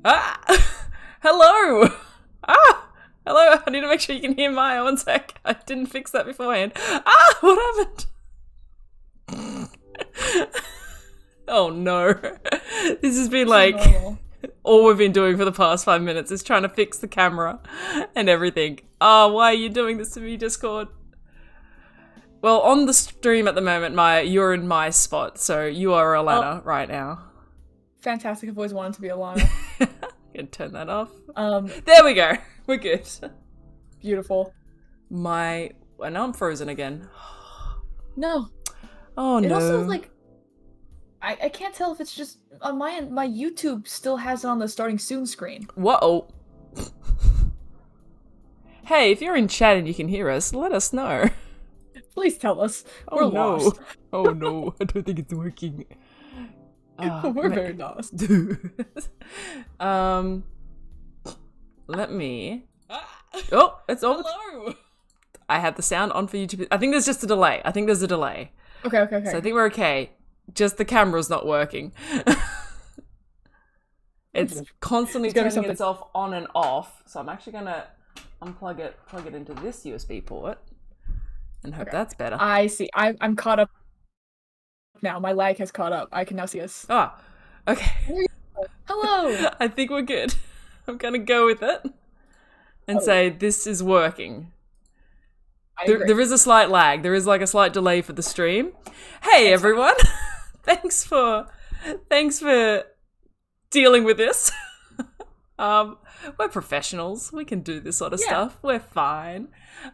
Ah! Hello! Ah! Hello, I need to make sure you can hear Maya. One sec. I didn't fix that beforehand. Ah! What happened? Oh no. This has been like all we've been doing for the past 5 minutes is trying to fix the camera and everything. Oh, why are you doing this to me, Discord? Well, on the stream at the moment, Maya, you're in my spot, so you are Alana right now. Fantastic. I've always wanted to be Alana. Gonna turn that off. There we go. We're good. Beautiful. Now I'm frozen again. No. Oh no. It also, like, I can't tell if it's just on my end. My YouTube still has it on the starting soon screen. Whoa. Hey, if you're in chat and you can hear us, let us know. Please tell us. Oh, We're no. lost. Oh no, I don't think it's working. We're very lost. Let me... Oh, it's on. Hello. I had the sound on for YouTube. I think there's just a delay. Okay. So I think we're okay. Just the camera's not working. It's constantly turning itself on and off. So I'm actually gonna plug it into this USB port and hope that's better. I see. I'm caught up now. My lag has caught up. I can now see us. Ah, okay. Hello. I think we're good. I'm gonna go with it and say this is working. There is a slight lag. There is like a slight delay for the stream. Hey everyone. Thanks for dealing with this. We're professionals. We can do this sort of stuff. We're fine.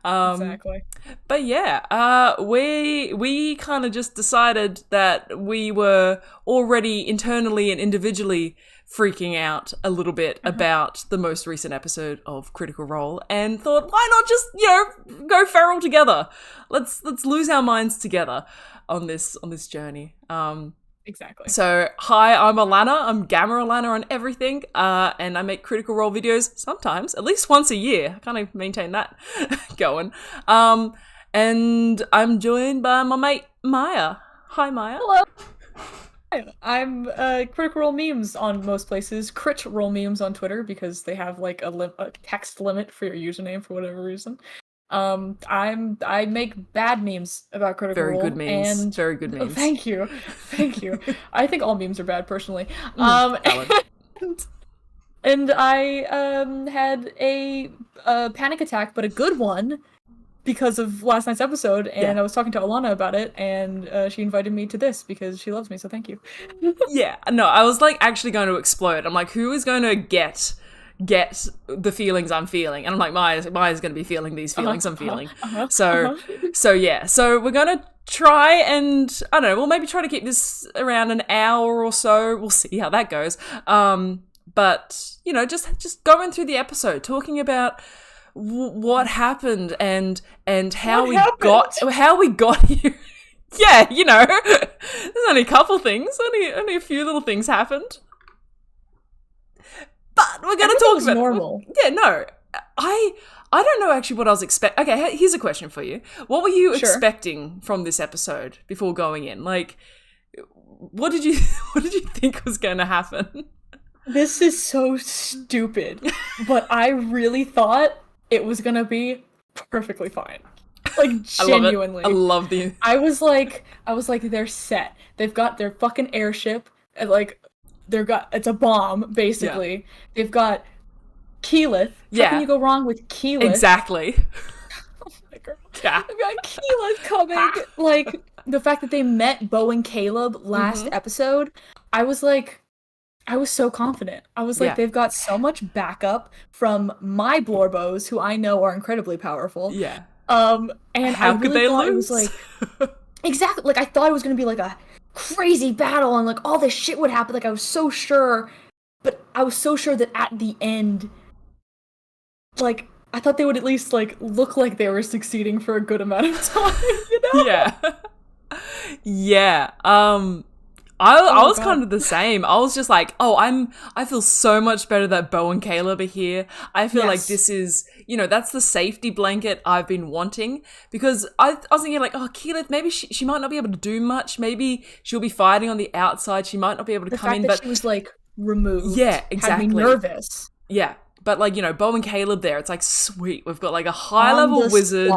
Exactly. But yeah, we kind of just decided that we were already internally and individually freaking out a little bit about the most recent episode of Critical Role and thought, why not just, go feral together? Let's lose our minds together on this journey. Exactly. So, hi, I'm Alana. I'm Gamma Alana on everything, and I make Critical Role videos sometimes, at least once a year. I kind of maintain that going. And I'm joined by my mate, Maya. Hi, Maya. Hello. I'm CritRoleMemes on most places. CritRoleMemes on Twitter because they have like a text limit for your username for whatever reason. I make bad memes about Critical Role. Very good memes. And very good memes. Thank you. I think all memes are bad personally. And I had a panic attack, but a good one. Because of last night's episode, and I was talking to Alana about it, and she invited me to this because she loves me, so thank you. Yeah, no, I was like actually going to explode. I'm like, who is going to get the feelings I'm feeling? And I'm like, Maya's going to be feeling these feelings I'm feeling. So yeah, so we're going to try and, I don't know, we'll maybe try to keep this around an hour or so. We'll see how that goes. But, just going through the episode, talking about what happened and how we got here. Yeah, there's only a couple things, only a few little things happened, but we're gonna talk about normal. Yeah, no, I don't know actually what I was expecting. Okay, here's a question for you. What were you expecting from this episode before going in? Like, what did you think was going to happen? This is so stupid, but I really thought it was gonna be perfectly fine. Like, genuinely. I love the... I was like, they're set. They've got their fucking airship, and like, it's a bomb, basically. Yeah. They've got Keyleth. How can you go wrong with Keyleth? Exactly. Oh my god. Yeah. They've got Keyleth coming. Like, the fact that they met Bo and Caleb last episode, I was so confident. I was like, they've got so much backup from my Blorbos, who I know are incredibly powerful. Yeah. And how could they lose? It was like, exactly. Like, I thought it was gonna be like a crazy battle and like all this shit would happen. Like, I was so sure, but I was so sure that at the end, like, I thought they would at least like look like they were succeeding for a good amount of time. Yeah. Yeah. I was kind of the same. I was just like, I feel so much better that Bo and Caleb are here. I feel like this is, that's the safety blanket I've been wanting, because I was thinking like, Keyleth, maybe she might not be able to do much. Maybe she'll be fighting on the outside. She might not be able to come in. But she was like removed. Yeah, exactly. Had me nervous. Yeah. But, like, you know, Bo and Caleb there, it's like, sweet. We've got, like, a high-level wizard,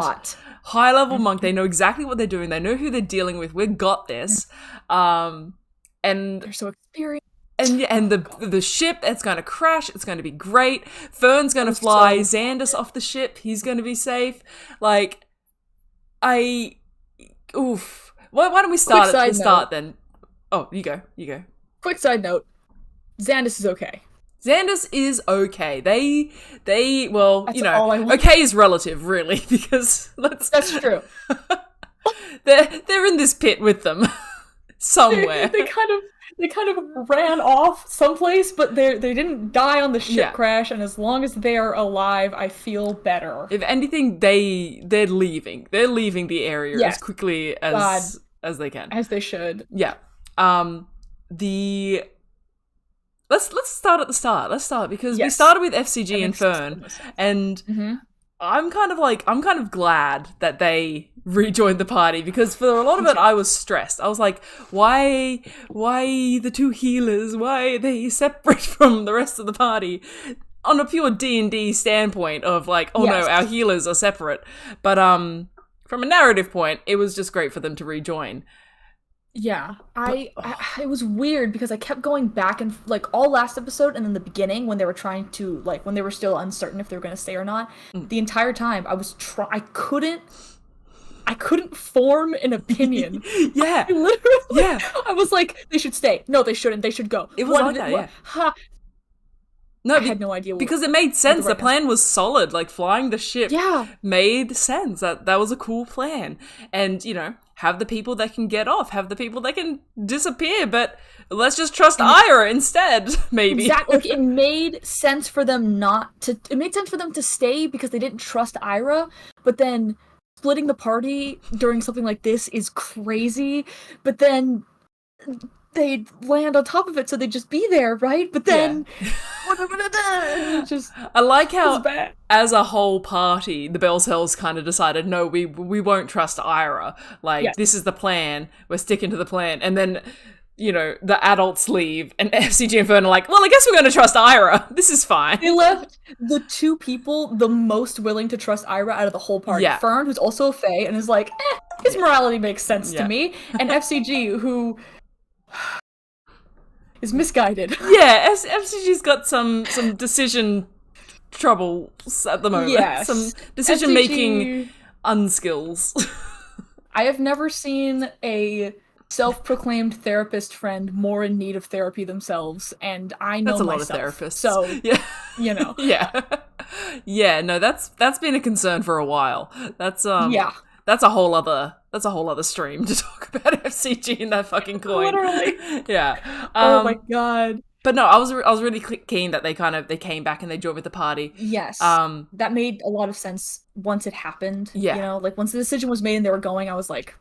high-level monk. They know exactly what they're doing. They know who they're dealing with. We've got this. And they're so experienced. And the ship, it's going to crash. It's going to be great. Fern's going to fly Xandus off the ship. He's going to be safe. Like, oof. Why don't we start at the start then? Oh, you go. Quick side note. Xandus is okay. Xandus is okay. Well, that's, you know, okay is relative, really, because that's true. they're in this pit with them somewhere. They kind of ran off someplace, but they didn't die on the ship crash. And as long as they are alive, I feel better. If anything, they're leaving. They're leaving the area as quickly as they can, as they should. Yeah. Let's start at the start. Let's start because we started with FCG and Fern, and I'm kind of glad that they rejoined the party, because for a lot of it I was stressed. I was like, why the two healers? Why are they separate from the rest of the party? On a pure D&D standpoint of like, no, our healers are separate. But from a narrative point, it was just great for them to rejoin. Yeah, it was weird because I kept going back and like all last episode and then the beginning when they were trying to like when they were still uncertain if they were going to stay or not. The entire time I was I couldn't form an opinion. Yeah, I was like, they should stay. No, they shouldn't. They should go. It was like that. No, I had no idea because it made sense. The plan was solid. Like flying the ship made sense. That was a cool plan, and you know, have the people that can get off, have the people that can disappear, but let's just trust Ira instead, maybe. Exactly. Like, it made sense for them to stay because they didn't trust Ira, but then splitting the party during something like this is crazy, but then they'd land on top of it, so they'd just be there, right? But then I like how as a whole party the Bells Hells kind of decided, no, we won't trust Ira, like this is the plan, we're sticking to the plan, and then you know the adults leave and FCG and Fern are like, well, I guess we're going to trust Ira, this is fine. They left the two people the most willing to trust Ira out of the whole party. Fern, who's also a Fae and is like, his morality makes sense to me, and FCG, who is misguided. Yeah, FCG's got some decision troubles at the moment. Yes. Some decision-making unskills. I have never seen a self-proclaimed therapist friend more in need of therapy themselves, and I know that's a myself. Lot of therapists. So, you know. Yeah, no, that's been a concern for a while. That's a whole other stream to talk about FCG and that fucking coin. Literally. Yeah. Oh my god. But no, I was really keen that they came back and they joined with the party. Yes. That made a lot of sense once it happened. Yeah. You know, like once the decision was made and they were going, I was like,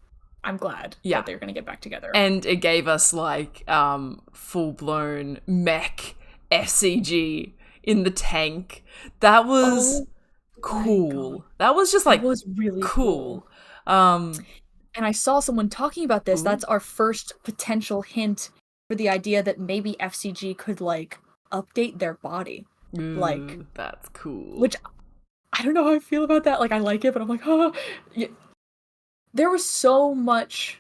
I'm glad that they're gonna get back together. And it gave us like full blown mech FCG in the tank. That was cool. That was just like, that was really cool. And I saw someone talking about this. That's our first potential hint for the idea that maybe FCG could like update their body. Like, that's cool. Which I don't know how I feel about that. Like, I like it, but I'm like, yeah. There was so much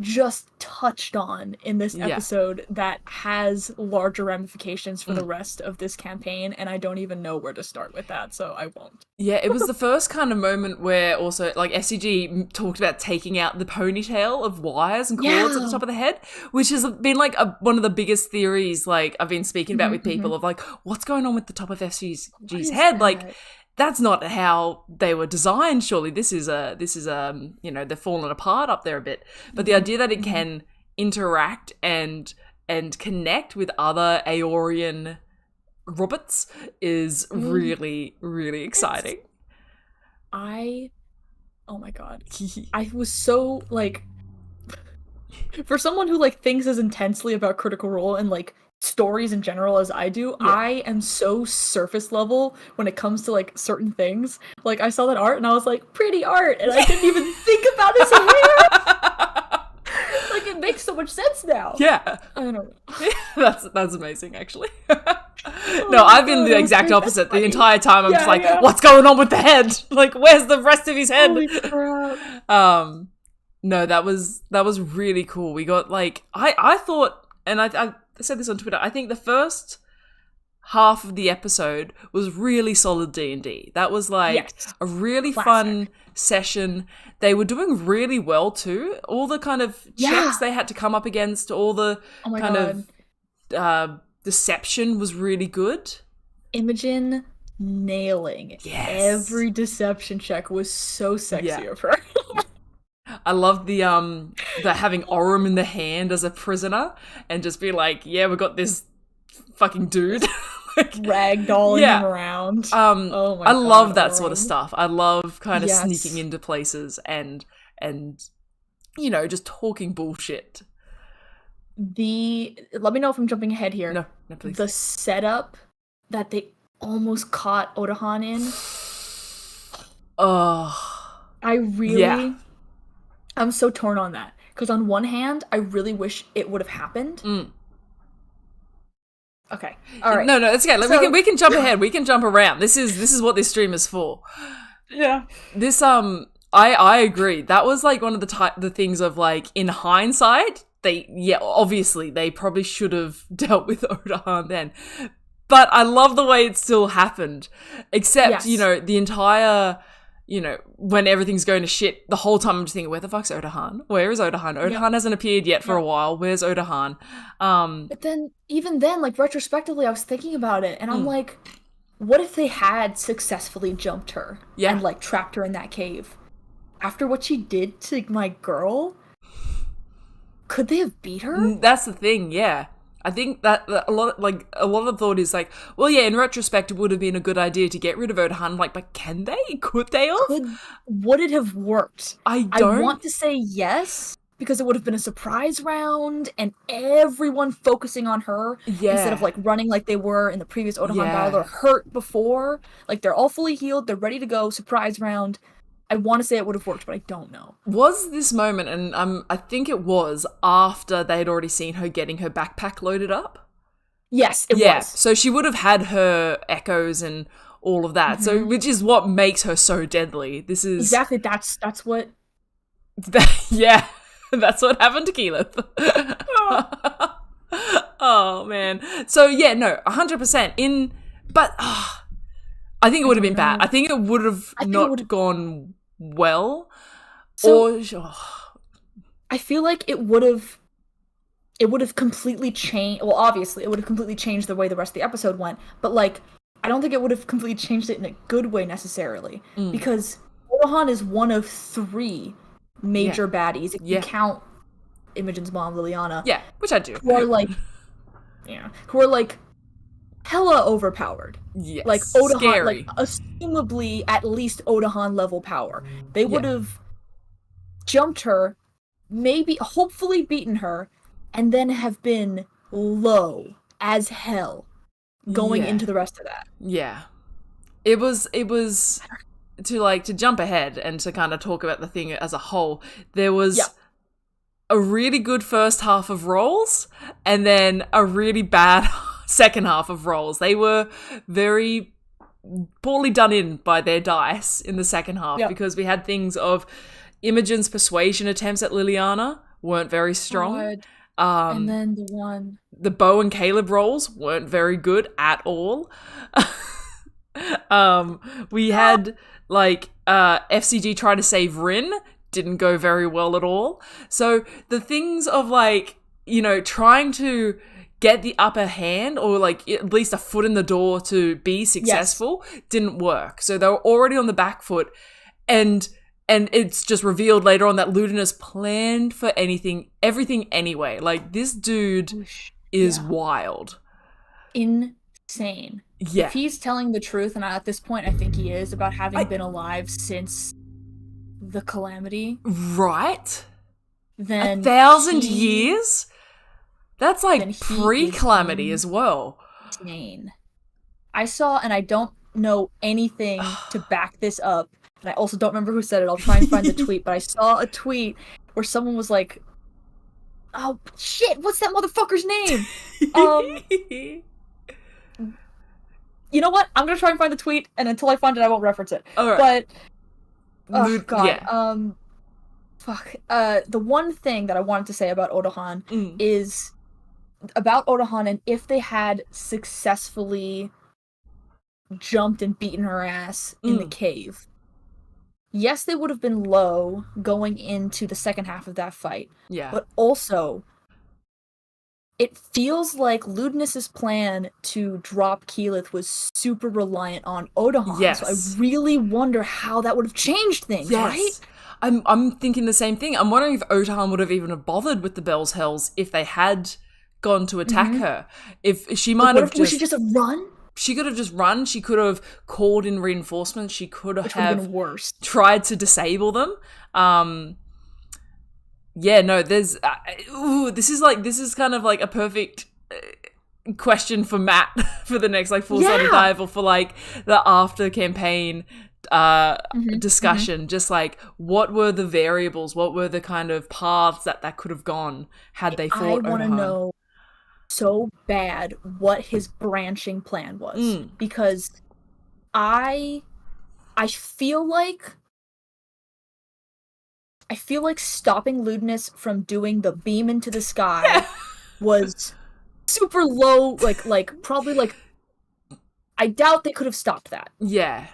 just touched on in this episode that has larger ramifications for the rest of this campaign, and I don't even know where to start with that, so I won't. Yeah, it was the first kind of moment where also, like, FCG talked about taking out the ponytail of wires and cords at the top of the head, which has been, like, one of the biggest theories, like, I've been speaking about with people of, like, what's going on with the top of FCG's head? That? Like, that's not how they were designed, surely. This is you know, they're falling apart up there a bit. But the idea that it can interact and connect with other Aeorian robots is really, really exciting. Oh my god. I was so, like, for someone who, like, thinks as intensely about Critical Role and, like, stories in general as I do, I am so surface level when it comes to like certain things. Like, I saw that art and I was like, pretty art, and I didn't even think about his hair. Like, it makes makes so much sense now. Yeah. I don't know. That's amazing, actually. No, I've been the exact opposite the entire time. I'm just like, what's going on with the head? Like, where's the rest of his head? Holy crap. No, that was really cool. We got like, I thought, and I said this on Twitter, I think the first half of the episode was really solid D&D. That was like a really fun session. They were doing really well too. All the kind of checks they had to come up against, all the of deception was really good. Imogen nailing every deception check was so sexy of her. I love the having Orem in the hand as a prisoner and just be like, yeah, we got this fucking dude. Like, ragdolling him around. Oh my I God, love that Orem. Sort of stuff. I love kind of sneaking into places and you know, just talking bullshit. Let me know if I'm jumping ahead here. No, please. The setup that they almost caught Odahan in. Oh, I really, I'm so torn on that. Because on one hand, I really wish it would have happened. Okay, all right. No, it's okay. Like, we can jump ahead. We can jump around. This is what this stream is for. Yeah. This I agree. That was like one of the things of like in hindsight. Obviously they probably should have dealt with Odahan then. But I love the way it still happened. Except, you know, the entire, you know, when everything's going to shit, the whole time I'm just thinking, where the fuck's Odahan? Where is Odahan? Odahan hasn't appeared yet for a while. Where's Odahan? But then, even then, like, retrospectively, I was thinking about it, and I'm like, what if they had successfully jumped her and, like, trapped her in that cave? After what she did to my girl, could they have beat her? That's the thing, yeah. I think that a lot of thought is like, well, yeah, in retrospect, it would have been a good idea to get rid of Odahan. Like, but can they? Could they have? Would it have worked? I want to say yes, because it would have been a surprise round, and everyone focusing on her instead of, like, running like they were in the previous Odahan battle or hurt before. Like, they're all fully healed, they're ready to go, surprise round. I want to say it would have worked, but I don't know. Was this moment, and I think it was after they had already seen her getting her backpack loaded up? Yes, it was. So she would have had her echoes and all of that. So, which is what makes her so deadly. This is exactly that's what. That's what happened to Keyleth. Oh man. So yeah, no, 100% but I think it would have been bad. I think it would have not gone well. So, I feel like it would have completely changed. Well, obviously, it would have completely changed the way the rest of the episode went. But, like, I don't think it would have completely changed it in a good way necessarily, because Odahan is one of 3 major baddies if you count Imogen's mom, Liliana. Yeah, which I do. Who are like hella overpowered. Yes. Like Odahan, like assumably at least Odahan level power. They would have jumped her, hopefully beaten her, and then have been low as hell going into the rest of that. Yeah. It was to jump ahead and to kind of talk about the thing as a whole. There was a really good first half of rolls and then a really bad second half of rolls. They were very poorly done in by their dice in the second half because we had things of Imogen's persuasion attempts at Liliana weren't very strong. And then the Bo and Caleb rolls weren't very good at all. We had FCG try to save Rin, didn't go very well at all. So the things of trying to get the upper hand or at least a foot in the door to be successful didn't work. So they were already on the back foot, and it's just revealed later on that Ludinus planned for everything anyway. Like, this dude is wild. Insane. Yeah. If he's telling the truth, and at this point I think he is, about having been alive since the calamity. Right? Then 1,000 years? That's pre-calamity as well. Insane. I saw, and I don't know anything to back this up, and I also don't remember who said it. I'll try and find the tweet, but I saw a tweet where someone was like, Oh shit! What's that motherfucker's name? Um, you know what? I'm gonna try and find the tweet, and until I find it, I won't reference it. All right. But oh god, Yeah. fuck. The one thing that I wanted to say about Odahan Mm. is about Odahan, and if they had successfully jumped and beaten her ass in the cave. Yes, they would have been low going into the second half of that fight. Yeah. But also, it feels like Ludinus's plan to drop Keyleth was super reliant on Odahan. Yes. So I really wonder how that would have changed things, right? I'm thinking the same thing. I'm wondering if Otahan would have even bothered with the Bell's Hells if they had gone to attack her. If she might have just... We should just have run? She could have just run. She could have called in reinforcements. She could have been worse. Tried to disable them. Yeah, no, there's... this is kind of like a perfect question for Matt for the next like full-sided dive, or for like the after campaign discussion. Just like, what were the variables? What were the kind of paths that could have gone had they fought I want to know so bad what his branching plan was, because I feel like stopping Ludinus from doing the beam into the sky was super low, like probably like I doubt they could have stopped that. Yeah.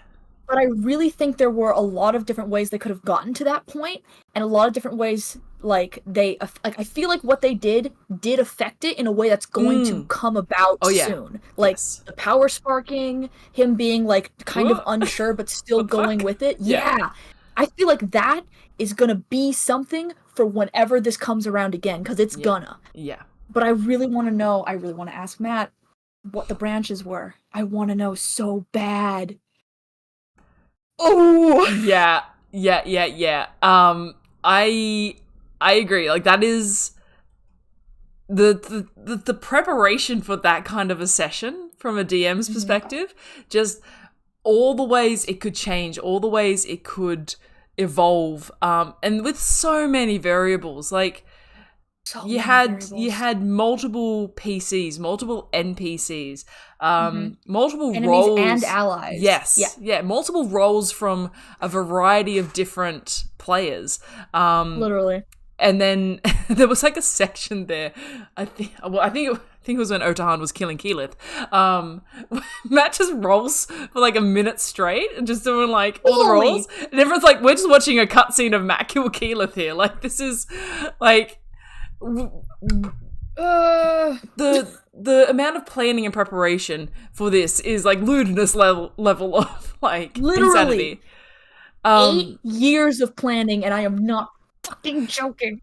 But I really think there were a lot of different ways they could have gotten to that point, and a lot of different ways, like, I feel like what they did affect it in a way that's going to come about soon. Like, the power sparking, him being, like, kind of unsure but still going with it. Yeah. I feel like that is gonna be something for whenever this comes around again, because it's gonna. Yeah. But I really want to ask Matt what the branches were. I want to know so bad. Oh yeah. I agree. Like, that is the preparation for that kind of a session from a DM's perspective. Just all the ways it could change, all the ways it could evolve, and with so many variables. Like, you had multiple PCs, multiple NPCs, multiple enemies roles and allies. Yes, multiple roles from a variety of different players. Literally. And then there was like a section there. I think it was when Otahan was killing Keyleth. Matt just rolls for like a minute straight and just doing like all the rolls, and everyone's like, "We're just watching a cutscene of Matt kill Keyleth here." Like, this is like. The amount of planning and preparation for this is like Ludinus level of like literally insanity. 8 years of planning, and I am not fucking joking.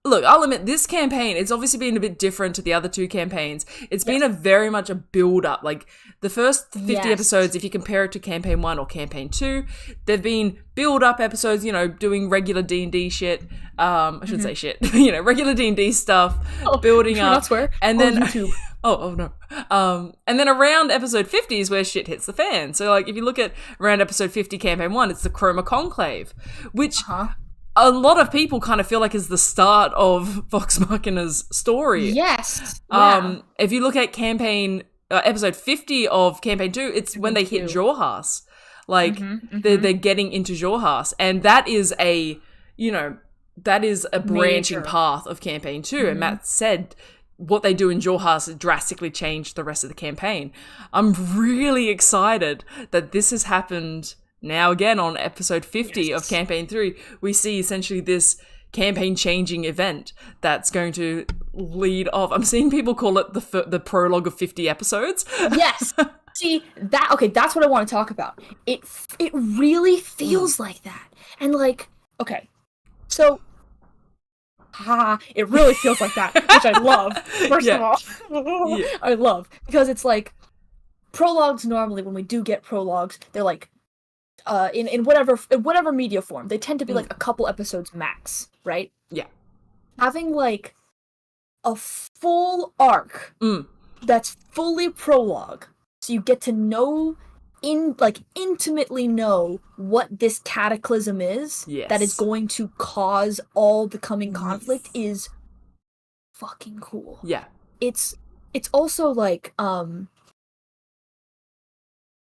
Look, I'll admit, this campaign, it's obviously been a bit different to the other two campaigns. It's been a very much a build-up. Like, the first 50 episodes, if you compare it to Campaign 1 or Campaign 2, they've been build-up episodes, you know, doing regular D&D shit. I shouldn't say shit. You know, regular D&D stuff, building up. Not swear. And then... YouTube. Oh no. And then around episode 50 is where shit hits the fan. So, like, if you look at around episode 50, Campaign 1, it's the Chroma Conclave, which... a lot of people kind of feel like is the start of Vox Machina's story. Yes. If you look at campaign episode 50 of Campaign 2, it's when they hit Jorhas. Like, they're getting into Jorhas, and that is a branching path of Campaign 2. And Matt said what they do in Jorhas drastically changed the rest of the campaign. I'm really excited that this has happened. Now again, on episode 50 of Campaign 3, we see essentially this campaign-changing event that's going to lead off. I'm seeing people call it the prologue of 50 episodes. Yes. See, that's what I want to talk about. It really feels like that. And like, okay, so... it really feels like that, which I love, first of all. I love. Because it's like, prologues normally, when we do get prologues, they're like, in whatever media form, they tend to be like a couple episodes max, right? Yeah. Having like a full arc that's fully prologue, so you get to know intimately know what this cataclysm is that is going to cause all the coming conflict is fucking cool. Yeah. It's also like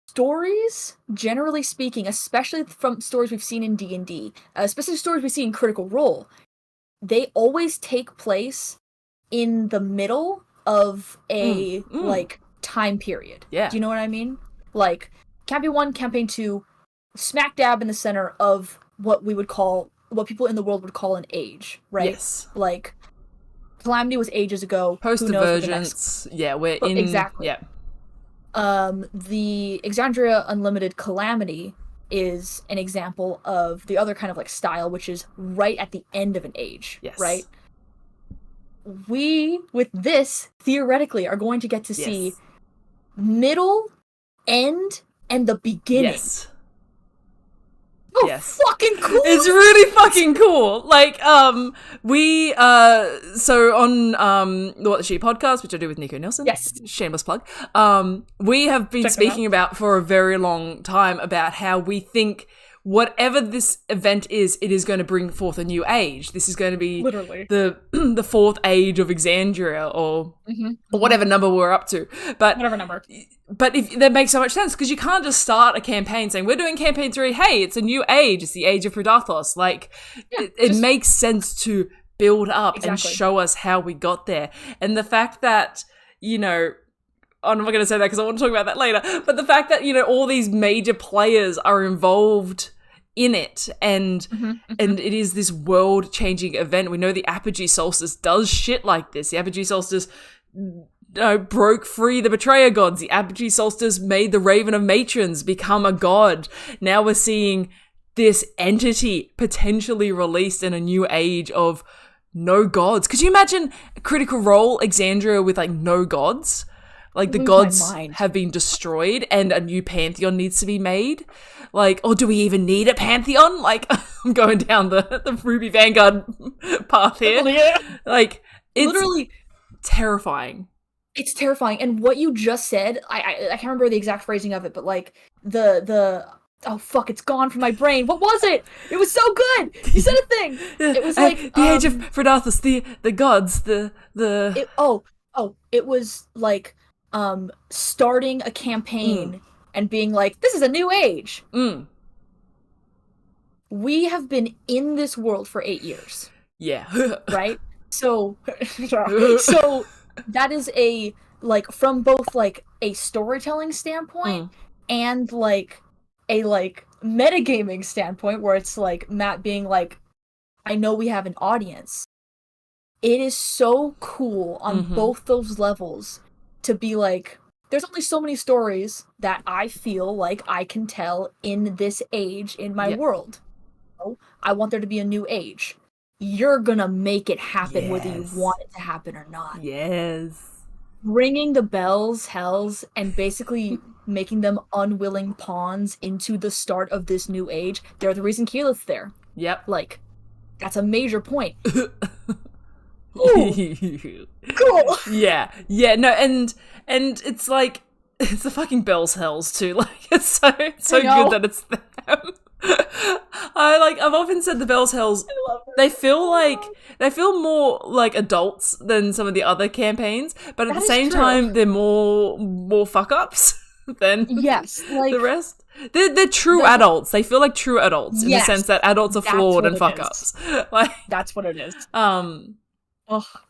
stories, generally speaking, especially from stories we've seen in D&D, especially stories we see in Critical Role, they always take place in the middle of a like time period. Yeah. Do you know what I mean? Like Campaign 1, Campaign 2, smack dab in the center of what people in the world would call an age, right? Yes. Like Calamity was ages ago. Post-Divergence. Yeah, we're in... Exactly. Yeah. The Exandria Unlimited Calamity is an example of the other kind of like style, which is right at the end of an age. Yes. Right? We, with this, theoretically, are going to get to see middle, end, and the beginning. Yes. Oh, fucking cool! It's really fucking cool. Like, we, so on, the What the She podcast, which I do with Nico Nielsen. Yes. Shameless plug. We have been speaking about for a very long time about how we think whatever this event is, it is going to bring forth a new age. This is going to be literally the fourth age of Exandria, or whatever number we're up to. But whatever number. But if that makes so much sense, because you can't just start a campaign saying, we're doing campaign 3, hey, it's a new age, it's the age of Predathos. Like, it makes sense to build up and show us how we got there. And the fact that, you know, I'm not going to say that because I want to talk about that later, but the fact that, you know, all these major players are involved in it, and and it is this world-changing event. We know the Apogee Solstice does shit like this. The Apogee Solstice broke free the Betrayer gods. The Apogee Solstice made the Raven of Matrons become a god. Now we're seeing this entity potentially released in a new age of no gods. Could you imagine Critical Role Exandria with like no gods? Like the gods have been destroyed and a new pantheon needs to be made. Like, or do we even need a pantheon? Like, I'm going down the Ruby Vanguard path here. Like, it's literally terrifying. It's terrifying. And what you just said, I can't remember the exact phrasing of it, but like oh fuck, it's gone from my brain. What was it? It was so good. You said a thing. It was like the age of Predathos, the gods, it was like starting a campaign and being like, this is a new age. We have been in this world for 8 years. Yeah. Right? So that is a, like, from both like a storytelling standpoint and like a like metagaming standpoint, where it's like Matt being like, I know we have an audience. It is so cool on both those levels to be like, there's only so many stories that I feel like I can tell in this age in my world. So I want there to be a new age. You're gonna make it happen whether you want it to happen or not. Yes. Ringing the bells, hells, and basically making them unwilling pawns into the start of this new age. They're the reason Keyleth's there. Yep. Like, that's a major point. Cool. Yeah, no, and it's like, it's the fucking bells hells too. Like, it's so good that it's them. I've often said the bells hells, they feel more like adults than some of the other campaigns, but at the same time they're more fuck ups than the rest. They're true adults. They feel like true adults in the sense that adults are flawed and fuck ups. Like, that's what it is. I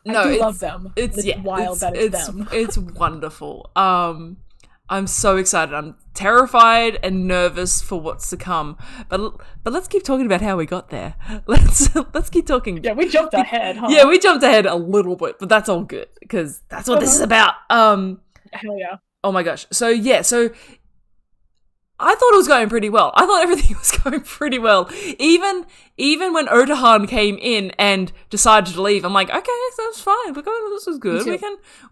love them. It's wild that it's them. It's wonderful. I'm so excited. I'm terrified and nervous for what's to come. But let's keep talking about how we got there. Let's keep talking. Yeah, we jumped ahead, huh? Yeah, we jumped ahead a little bit, but that's all good because that's what this is about. Hell yeah. Oh my gosh. So I thought it was going pretty well. I thought everything was going pretty well. Even when Otahan came in and decided to leave, I'm like, okay, that's fine. We're going. This is good.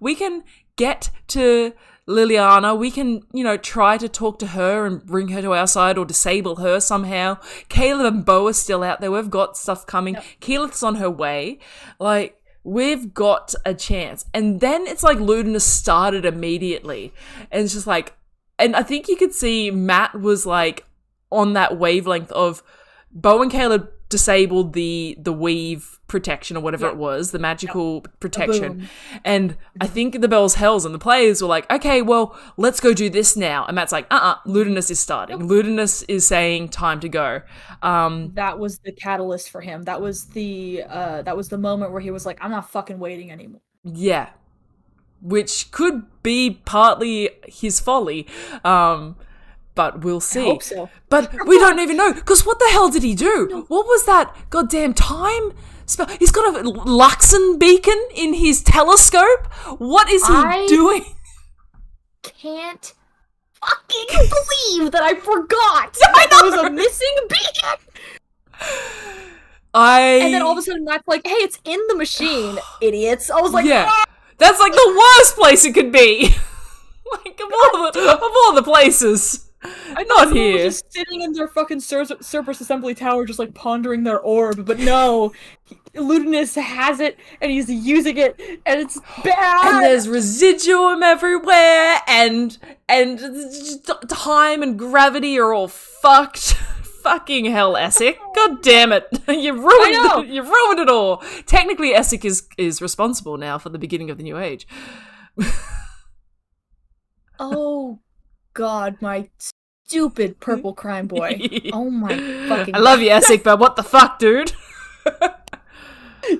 We can get to Liliana. We can, try to talk to her and bring her to our side or disable her somehow. Caleb and Bo are still out there. We've got stuff coming. Yep. Keyleth's on her way. Like, we've got a chance. And then it's like Ludinus started immediately. And it's just like, and I think you could see Matt was like on that wavelength of Bo and Caleb disabled the weave protection or whatever it was, the magical protection. And I think the Bells Hells and the players were like, okay, well, let's go do this now. And Matt's like, Ludinus is starting. Ludinus is saying time to go. That was the catalyst for him. That was the moment where he was like, I'm not fucking waiting anymore. Yeah. Which could be partly his folly. But we'll see. I hope so. But we don't even know, because what the hell did he do? No. What was that goddamn time spell? He's got a Luxon beacon in his telescope? What is he doing? Can't fucking believe that I forgot that there was a missing beacon! And then all of a sudden Matt's like, hey, it's in the machine, idiots. I was like, That's like the worst place it could be. Like, of all the places. I not here. Just sitting in their fucking Cerberus Assembly Tower, just like pondering their orb, but no, Ludinus has it, and he's using it, and it's bad. And there's residuum everywhere, and time and gravity are all fucked. Fucking hell, Essek! God damn it! You ruined it all. Technically, Essek is responsible now for the beginning of the New Age. Oh. God, my stupid purple crime boy. Oh my fucking I love you, Essek, but what the fuck, dude?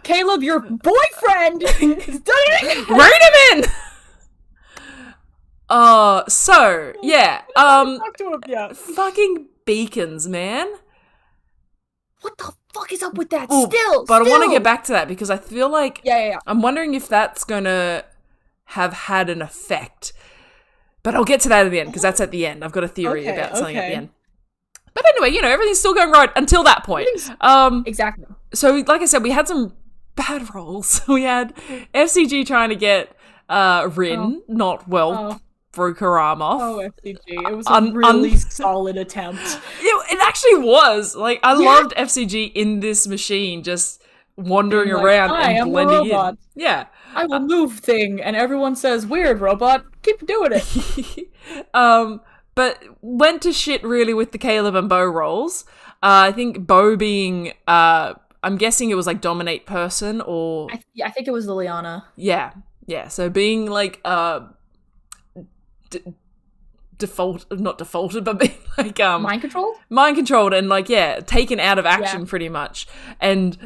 Caleb, your boyfriend is done it. Rein him in! So, yeah. Talk to him, yeah. Fucking beacons, man. What the fuck is up with that? But I want to get back to that, because I feel like... Yeah. I'm wondering if that's gonna have had an effect. But I'll get to that at the end, because that's at the end. I've got a theory about something at the end. But anyway, everything's still going right until that point. Exactly. So, like I said, we had some bad rolls. We had FCG trying to get Rin, broke her arm off. Oh, FCG. It was a really solid attempt. It actually was. Like, I loved FCG in this machine, just wandering around and blending in. Yeah. I will move thing, and everyone says, weird, robot, keep doing it. But went to shit really with the Caleb and Bo rolls. I think Bo being, I'm guessing it was like dominate person, or... I think it was Liliana. Yeah, so being like, not defaulted, but being like mind controlled and like taken out of action pretty much, and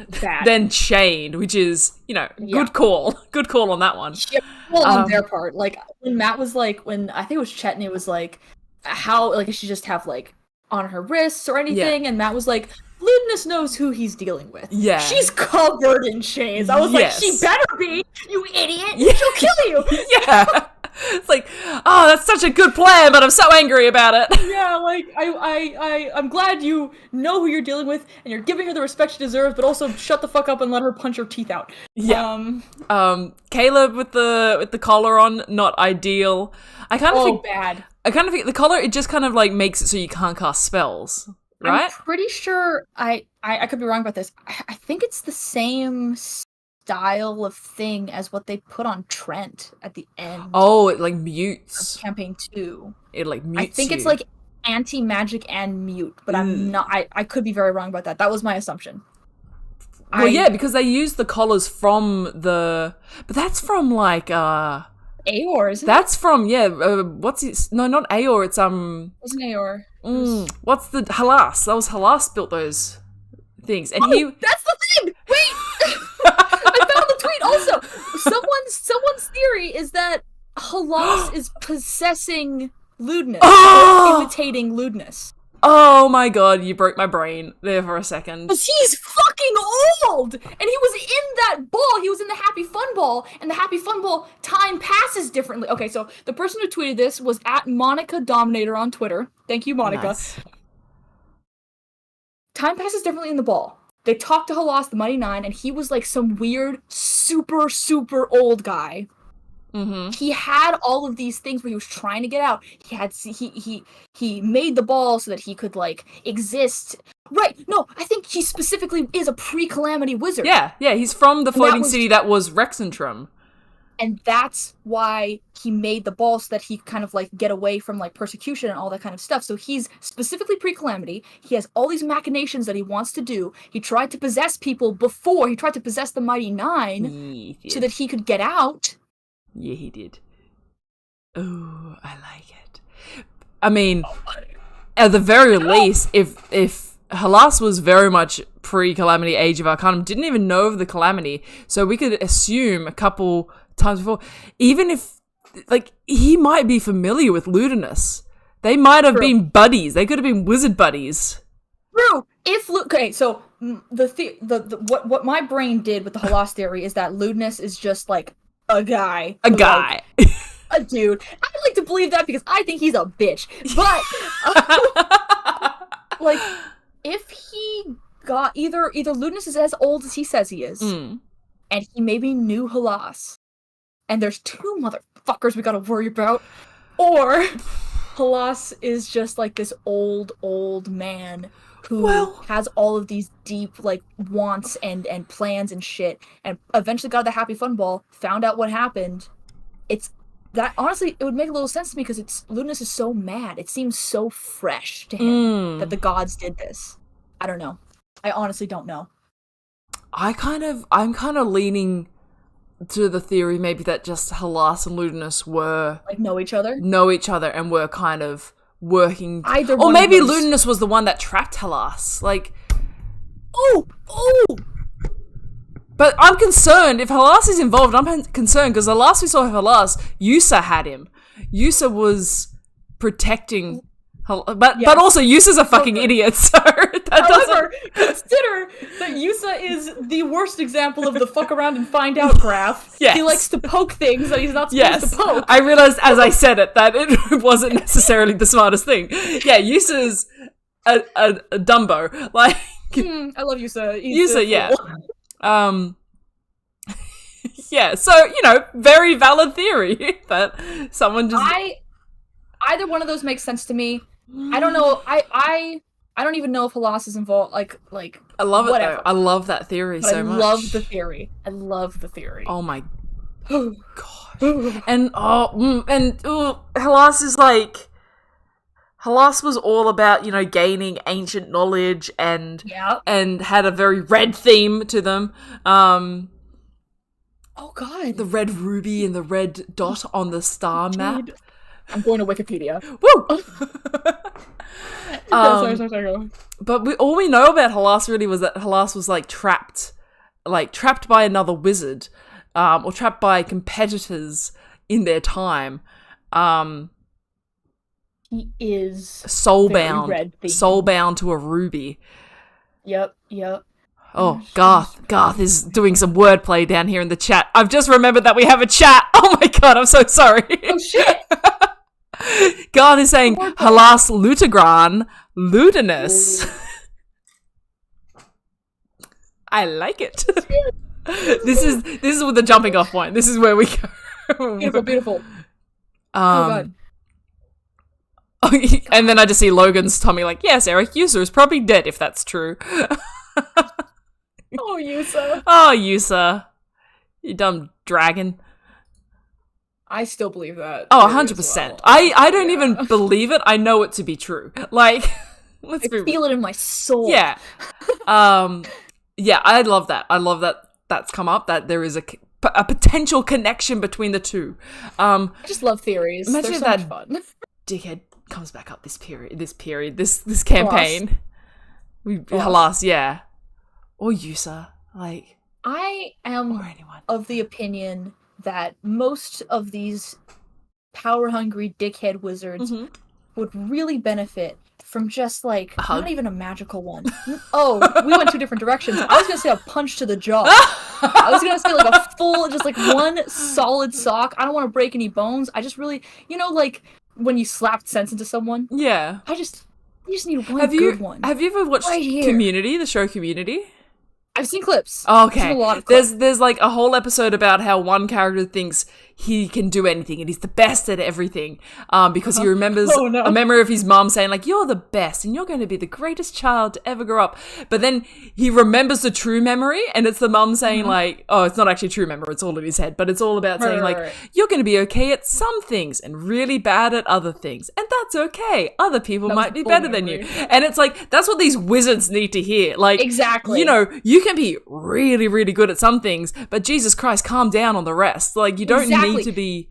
then chained, which is good call on that one. On their part, like when Matt was like, when I think it was Chetney was like, how like she just have like on her wrists or anything, and Matt was like, Ludinus knows who he's dealing with. Yeah, she's covered in chains. I was like, she better be, you idiot. She'll kill you. Yeah. It's like, oh, that's such a good plan, but I'm so angry about it. Yeah, like, I'm glad you know who you're dealing with, and you're giving her the respect she deserves, but also shut the fuck up and let her punch her teeth out. Yeah. Caleb with the collar on, not ideal. Bad. I kind of think the collar, it just kind of like makes it so you can't cast spells, right? I'm pretty sure, I could be wrong about this. I think it's the same style of thing as what they put on Trent at the end. Oh, it like mutes. Campaign 2. It like mutes. I think it's like anti-magic and mute, but I'm not. I could be very wrong about that. That was my assumption. Well, because they used the collars from but that's from like Aor, isn't that's from what's it? No, not Aor. It's It wasn't Aor. What's the Halas? That was Halas built those things, and that's the thing. Wait. I found the tweet also. Someone's theory is that Halas is possessing Ludinus, or imitating Ludinus. Oh my god, you broke my brain there for a second. Because he's fucking old! And he was in that ball, he was in the Happy Fun Ball, and the Happy Fun Ball time passes differently. Okay, so the person who tweeted this was at Monica Dominator on Twitter. Thank you, Monica. Nice. Time passes differently in the ball. They talked to Halas, the Mighty Nine, and he was like some weird, super, super old guy. Mm-hmm. He had all of these things where he was trying to get out. He made the ball so that he could like exist. Right? No, I think he specifically is a pre-calamity wizard. Yeah. He's from the floating city that was Rexentrum. And that's why he made the ball so that he kind of like get away from like persecution and all that kind of stuff. So he's specifically pre-calamity. He has all these machinations that he wants to do. He tried to possess people before. He tried to possess the Mighty Nine so that he could get out. Yeah, he did. Oh, I like it. I mean, at the very least, if Halas was very much pre-Calamity, Age of Arcanum, didn't even know of the Calamity, so we could assume a couple times before, even if, like, he might be familiar with Ludinus. They might have been buddies. They could have been wizard buddies. True. Okay, so what my brain did with the Halas theory is that Ludinus is just like a guy. Like, a dude. I'd like to believe that because I think he's a bitch. But like, if he got either Ludinus is as old as he says he is, and he maybe knew Halas, and there's two motherfuckers we gotta worry about, or Halas is just like this old man who has all of these deep like wants and plans and shit, and eventually got the Happy Fun Ball, found out what happened. It's that honestly, it would make a little sense to me because Ludinus is so mad. It seems so fresh to him that the gods did this. I don't know. I honestly don't know. I'm kind of leaning to the theory maybe that just Halas and Ludinus were like know each other and were kind of working. Either or maybe Ludinus was the one that trapped Halas. Like, oh. But I'm concerned if Halas is involved. I'm concerned because the last we saw of Halas, Yusa had him. Yusa was protecting. But also Yusa's a fucking idiot, so However, consider that Yusa is the worst example of the fuck around and find out graph. Yes. He likes to poke things that he's not supposed to poke. I realized as I said it that it wasn't necessarily the smartest thing. Yeah, Yusa's a Dumbo. Like, I love Yusa. Yusa, yeah. Yeah, so, very valid theory that someone just... Either one of those makes sense to me. I don't know. I don't even know if Halas is involved. Like I love whatever. it though. I love that theory but so much. I love the theory. Oh my god. And Halas is like... Halas was all about, gaining ancient knowledge and had a very red theme to them. Oh god. The red ruby and the red dot on the star map. I'm going to Wikipedia. Woo! Sorry. But all we know about Halas really was that Halas was trapped by another wizard, or trapped by competitors in their time. He is soulbound to a ruby. Yep. Oh, Garth is doing some wordplay down here in the chat. I've just remembered that we have a chat. Oh my god, I'm so sorry. Oh shit. Garth is saying Halas Lutagran Ludinus. I like it. This is with the jumping off point. This is where we go. Beautiful. Oh god. And then I just see Logan's Tommy like, yes, Eric, Yusa is probably dead if that's true. Oh, Yusa. Oh, Yusa. You dumb dragon. I still believe that. Oh, 100%. Well. I don't even believe it. I know it to be true. Like, I feel it in my soul. Yeah. Yeah, I love that. I love that that's come up, that there is a potential connection between the two. I just love theories. Imagine They're so that much fun. Dickhead comes back up this campaign. Halas, yeah. Or Yusa, like... I am of the opinion that most of these power-hungry dickhead wizards would really benefit from just, not even a magical one. Oh, we went two different directions. I was gonna say a punch to the jaw. I was gonna say, a full, just, one solid sock. I don't want to break any bones. I just really, when you slapped sense into someone? Yeah. You just need one good one. Have you ever watched Community, the show Community? I've seen clips. Okay. I've seen a lot of clips. There's like a whole episode about how one character thinks he can do anything and he's the best at everything, because he remembers a memory of his mom saying like, you're the best and you're going to be the greatest child to ever grow up. But then he remembers the true memory, and it's the mom saying like, oh, it's not actually true memory, it's all in his head, but it's all about saying like, you're going to be okay at some things and really bad at other things, and that's okay. Other people might be better than you. And it's like, that's what these wizards need to hear. Like, exactly. You know, you can be really, really good at some things, but Jesus Christ, calm down on the rest. Like, you don't need to be.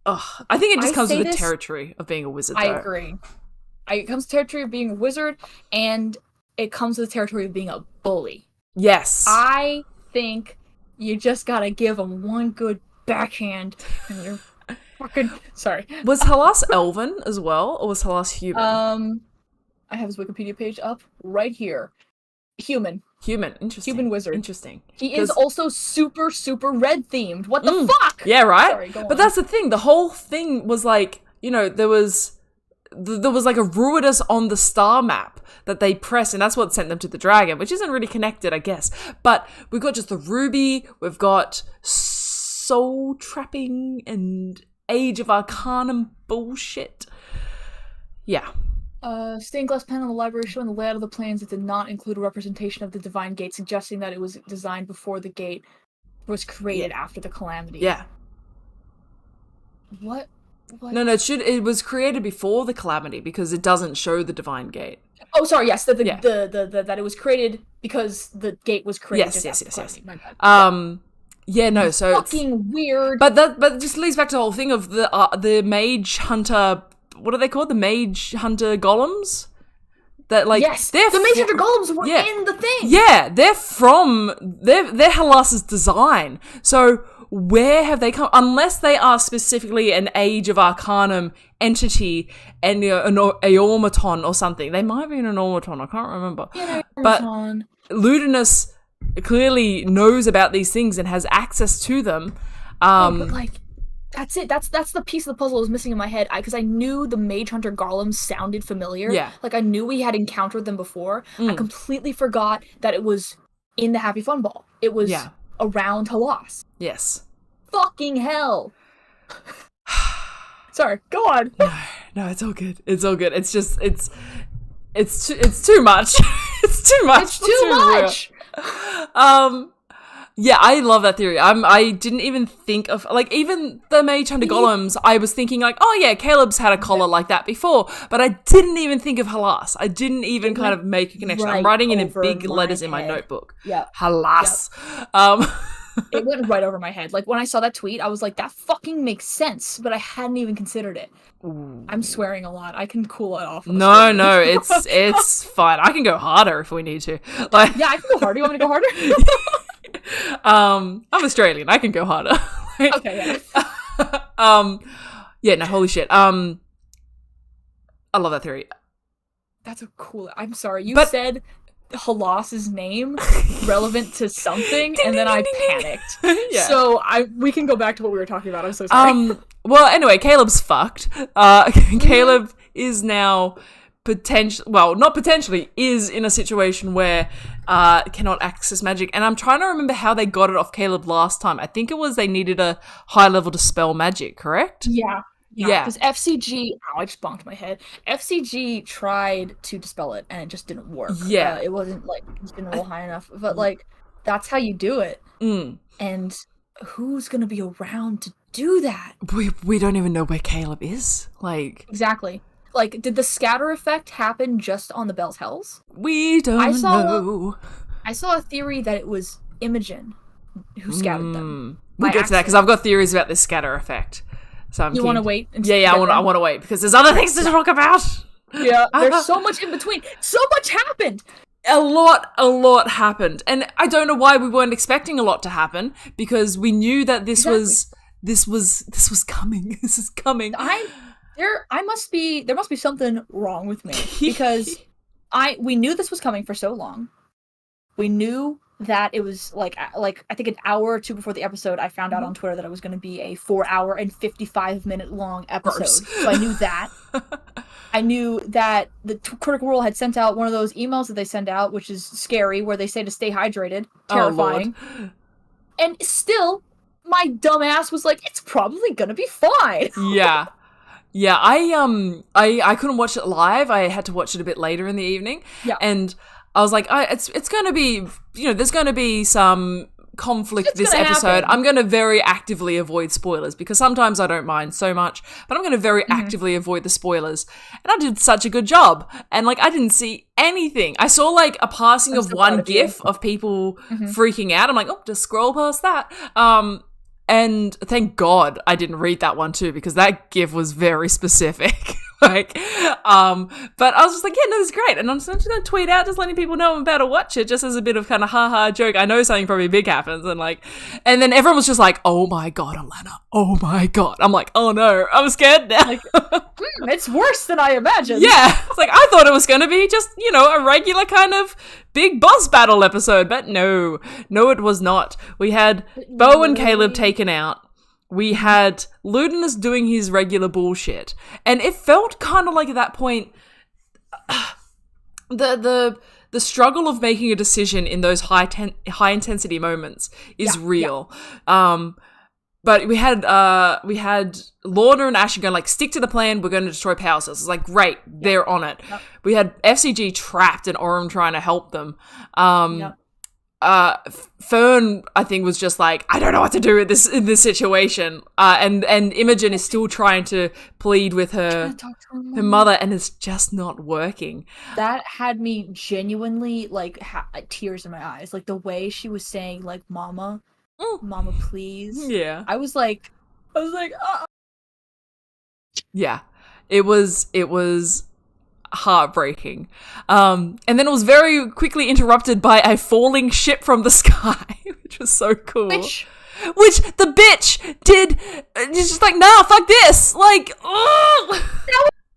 I think it just comes with the territory of being a wizard. I agree. It comes with the territory of being a wizard, and it comes with the territory of being a bully. Yes. I think you just gotta give them one good backhand, and you're fucking sorry. Was Halas elven as well, or was Halas human? I have his Wikipedia page up right here. Human, interesting. Human wizard. Interesting. He is also super, super red themed. What the fuck? Yeah, right? Sorry, go on. But that's the thing. The whole thing was like, you know, there was like a Ruidus on the star map that they pressed, and that's what sent them to the dragon, which isn't really connected, I guess. But we've got just the ruby, we've got soul trapping and Age of Arcanum bullshit. Yeah. Stained glass panel in the library showing the layout of the plans that did not include a representation of the divine gate, suggesting that it was designed before the gate was created after the calamity. Yeah. What? No, it was created before the calamity because it doesn't show the divine gate. Oh, sorry, yes, that it was created because the gate was created. Yes. My bad. Yeah, no, so fucking it's weird. But it just leads back to the whole thing of the mage hunter. What are they called? The mage hunter golems? That like yes, the mage hunter golems were in the thing. Yeah, they're Halas's design. So where have they come? Unless they are specifically an Age of Arcanum entity and an Aormaton or something. They might be an Aormaton. I can't remember. Yeah, but Ludinus clearly knows about these things and has access to them. But like. That's it. That's the piece of the puzzle that was missing in my head. Because I knew the Mage Hunter golems sounded familiar. Yeah. Like, I knew we had encountered them before. I completely forgot that it was in the Happy Fun Ball. It was around Halas. Yes. Fucking hell. Sorry, go on. No, it's all good. It's all good. It's just, it's too much. It's too much. It's too much. Yeah, I love that theory. I didn't even think of, like, even the Mage Hunter golems, I was thinking, like, oh yeah, Caleb's had a collar like that before, but I didn't even think of Halas. I didn't even kind of make a connection. I'm writing it in big letters in my notebook. Yeah. Halas. Yep. It went right over my head. Like, when I saw that tweet, I was like, that fucking makes sense, but I hadn't even considered it. Ooh. I'm swearing a lot. I can cool it off. No, it's fine. I can go harder if we need to. Like, yeah, I can go harder. You want me to go harder? I'm Australian. I can go harder. Okay, yeah. Yeah, no, holy shit. I love that theory. That's a cool. I'm sorry. You said Halas's name relevant to something, and then I panicked. Yeah. So we can go back to what we were talking about. I'm so sorry. Well, anyway, Caleb's fucked. Caleb is now is in a situation where cannot access magic, and I'm trying to remember how they got it off Caleb last time. I think it was they needed a high level to spell magic, correct? Yeah. Because FCG, I just bonked my head. FCG tried to dispel it, and it just didn't work. Yeah. It wasn't, like, it didn't roll high enough. But, like, that's how you do it. And who's gonna be around to do that? We don't even know where Caleb is. Like, exactly. Like, did the scatter effect happen just on the Bell's Hells? We don't know. I saw a theory that it was Imogen who scattered them. We'll get to that, because I've got theories about this scatter effect. So you want to wait? Yeah, I want to wait, because there's other things to talk about. Yeah, there's so much in between. So much happened. A lot happened. And I don't know why we weren't expecting a lot to happen, because we knew that this was coming. This is coming. There must be something wrong with me, because we knew this was coming for so long. We knew that it was like I think an hour or two before the episode, I found out on Twitter that it was going to be a 4-hour and 55-minute long episode. Gross. So I knew that. I knew that the Critical Role had sent out one of those emails that they send out, which is scary, where they say to stay hydrated. Terrifying. Oh, and still, my dumb ass was like, it's probably gonna be fine. Yeah. Yeah, I couldn't watch it live. I had to watch it a bit later in the evening. Yeah. And I was like, it's going to be, there's going to be some conflict this episode. Happen. I'm going to very actively avoid spoilers because sometimes I don't mind so much, but I'm going to very actively avoid the spoilers. And I did such a good job. And like, I didn't see anything. I saw like a passing of one GIF of people freaking out. I'm like, oh, just scroll past that. And thank God I didn't read that one too, because that GIF was very specific. But I was just like, yeah, no, this is great. And I'm just going to tweet out, just letting people know I'm about to watch it, just as a bit of kind of haha joke. I know something probably big happens. And then everyone was just like, oh my God, Alana. Oh my God. I'm like, oh no, I'm scared now. Like, it's worse than I imagined. Yeah. It's like, I thought it was going to be just, a regular kind of big boss battle episode, but no, it was not. We had Bo and Caleb taken out. We had Ludinus doing his regular bullshit. And it felt kind of like at that point, the struggle of making a decision in those high intensity moments is real. Yeah. But we had Lorna and Asher going like, stick to the plan, we're going to destroy power cells. It's like, great, they're on it. Yep. We had FCG trapped and Orym trying to help them. Fern, I think, was just like, I don't know what to do in this situation. And Imogen is still trying to plead with her mother, and it's just not working. That had me genuinely like tears in my eyes, like the way she was saying like, "Mama, Mama, please." Yeah, I was like, yeah, it was heartbreaking. And then it was very quickly interrupted by a falling ship from the sky, which was so cool. Which the bitch did. It's just like, nah, fuck this. Like,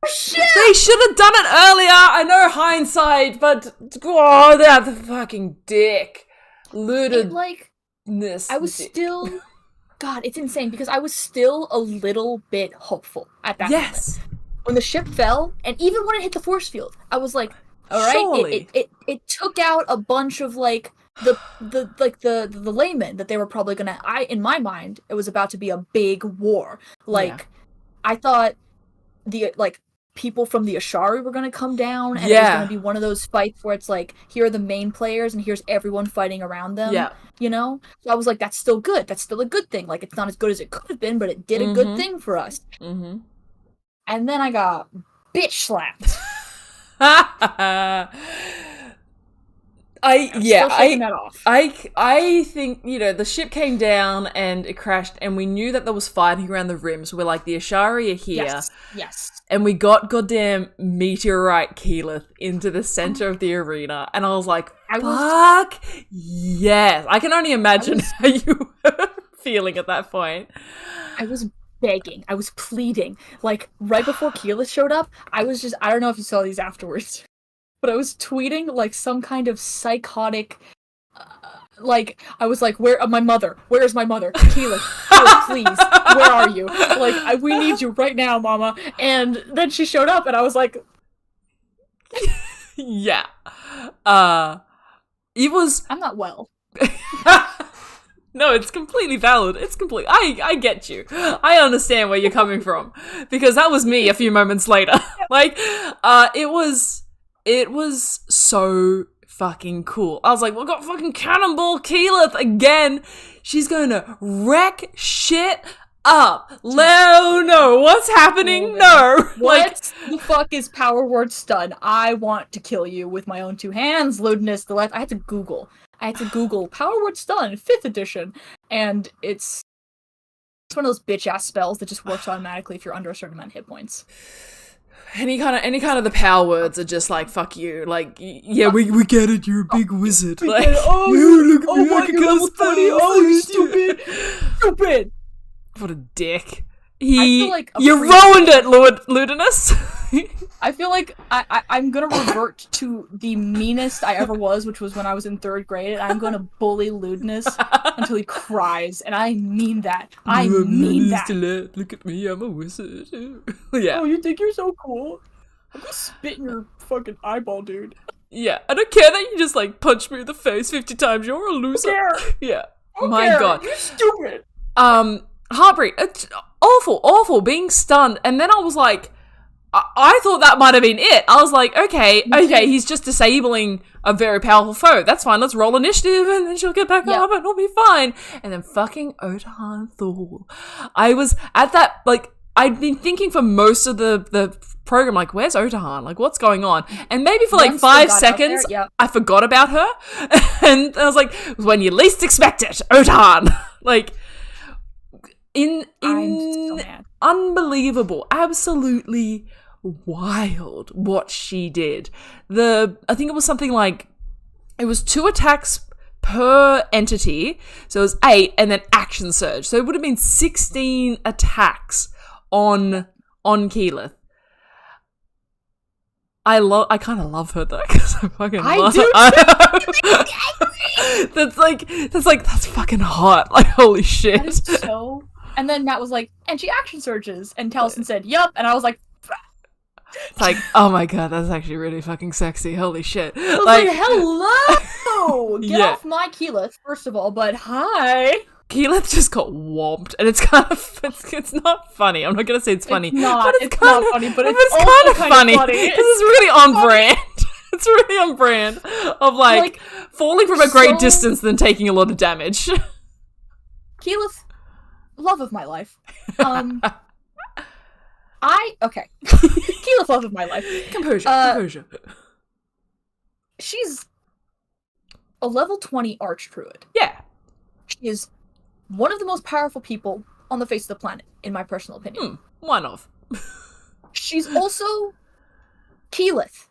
shit. They should have done it earlier. I know hindsight, but that fucking dick. Looted. I was still. God, it's insane because I was still a little bit hopeful at that moment. When the ship fell, and even when it hit the force field, I was like, all right, it took out a bunch of like the laymen that they were probably gonna. In my mind, it was about to be a big war. I thought the people from the Ashari were gonna come down, and it was gonna be one of those fights where it's like, here are the main players, and here's everyone fighting around them. Yeah. So I was like, that's still good. That's still a good thing. Like, it's not as good as it could have been, but it did a good thing for us. Mm-hmm. And then I got bitch slapped. I think, the ship came down and it crashed, and we knew that there was fighting around the rim, so we're like, the Ashari are here. Yes. And we got goddamn meteorite Keyleth into the center of the arena, and I was like, fuck yes. I can only imagine how you were feeling at that point. I was begging. I was pleading. Like, right before Keyleth showed up, I don't know if you saw these afterwards, but I was tweeting like some kind of psychotic, I was like, where's my mother? Keyleth, please, where are you? Like, we need you right now, mama. And then she showed up, and I was like, yeah. It was... I'm not well. No, it's completely valid. I get you. I understand where you're coming from, because that was me a few moments later. It was so fucking cool. I was like, we got fucking Cannonball Keyleth again. She's gonna wreck shit up. No, what's happening? No. What the fuck is Power Word Stun? I want to kill you with my own two hands. Ludinus, the left. I had to Google Power Word Stun 5th edition, and it's one of those bitch-ass spells that just works automatically if you're under a certain amount of hit points. Any kind of the power words are just like, fuck you. Like, yeah, we get it, you're a big wizard. Like, look at me, I can cast spells. You stupid. What a dick. You ruined it, Ludinus. I feel like I'm gonna revert to the meanest I ever was, which was when I was in 3rd grade, and I'm gonna bully Lewdness until he cries, and I mean that. I mean that. Look at me, I'm a wizard. Yeah. Oh, you think you're so cool? I'm gonna spit in your fucking eyeball, dude. Yeah, I don't care that you just, like, punch me in the face 50 times, you're a loser. Yeah. My god. You're stupid. Heartbreak. It's awful, being stunned, and then I was like, I thought that might have been it. I was like, okay, he's just disabling a very powerful foe. That's fine, let's roll initiative and then she'll get back up and it'll be fine. And then fucking Otahan Thor. I was at that, like, I'd been thinking for most of the program, like, where's Otahan? Like, what's going on? And maybe for like 5 seconds, I forgot about her. And I was like, when you least expect it, Otahan. Like, I'm so mad. Unbelievable. Absolutely wild what she did. I think it was something like, it was 2 attacks per entity, so it was 8, and then action surge, so it would have been 16 attacks on Keyleth. I kind of love her though, because I fucking love her. That's fucking hot. Like, holy shit. That is so. And then Matt was like, and she action surges, and Taliesin said, yup, and I was like, it's like, oh my god, that's actually really fucking sexy. Holy shit. I was like, hello! Get off my Keyleth, first of all, but hi! Keyleth just got whomped, and it's kind of, it's not funny. I'm not gonna say it's funny. Not funny, but it's kind of funny. Because it's really on brand. It's really on brand of, like falling from a great distance than taking a lot of damage. Keyleth, love of my life. Keyleth, love of my life. Composure. She's a level 20 archdruid. Yeah. She is one of the most powerful people on the face of the planet, in my personal opinion. One of. She's also Keyleth.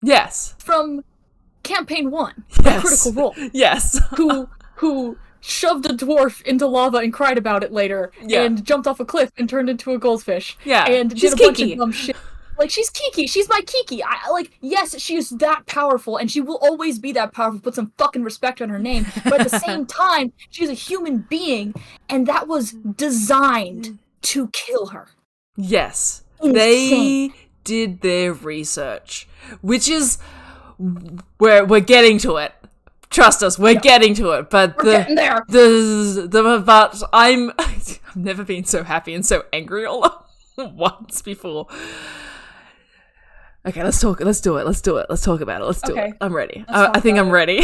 Yes. From Campaign 1. Yes. Critical Role. Yes. who shoved a dwarf into lava and cried about it later, and jumped off a cliff and turned into a goldfish. Yeah. And she's did a bunch Kiki. of dumb shit. Like, she's Kiki. She's my Kiki. Yes, she is that powerful, and she will always be that powerful. Put some fucking respect on her name. But at the same time, she's a human being, and that was designed to kill her. Yes. Insane. They did their research, which is where we're getting to it. Trust us, we're getting to it. But we're getting there. But I've never been so happy and so angry all once before. Okay, let's do it. Let's talk about it. Let's do it. I'm ready. I think I'm ready.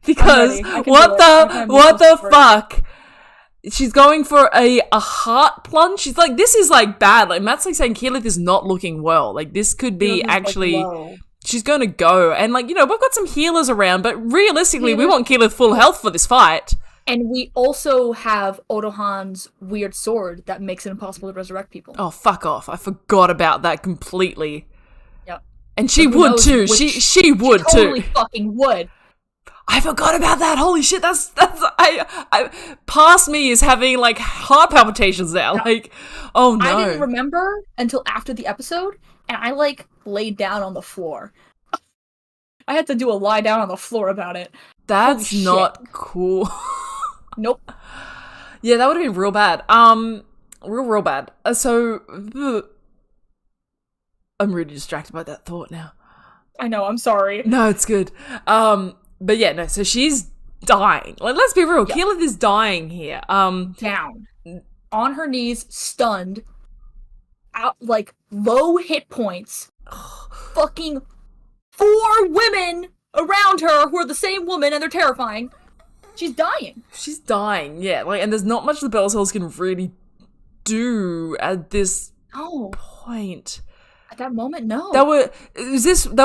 Because what the fuck? She's going for a heart plunge. She's like, this is like bad. Like, Matt's like saying Keyleth is not looking well. Like, this could be actually, she's going to go. And like, you know, we've got some healers around, but realistically, we want Keyleth full health for this fight. And we also have Otohan's weird sword that makes it impossible to resurrect people. Oh, fuck off. I forgot about that completely. Yep. And she would too. She would too. She totally fucking would. I forgot about that. Holy shit, that's I past me is having like heart palpitations now. Yeah. Like, oh no. I didn't remember until after the episode, and I like laid down on the floor. I had to do a lie down on the floor about it. That's not cool. Nope. Yeah, that would have been real bad. Real bad. So I'm really distracted by that thought now. I know, I'm sorry. No, it's good. But yeah, no, so she's dying. Like, let's be real. Keyleth is dying here. Down. On her knees, stunned. Out, like, low hit points. Fucking 4 women around her who are the same woman and they're terrifying. She's dying. She's dying, yeah. Like, and there's not much the Bellcells can really do at this point. At that moment, no. They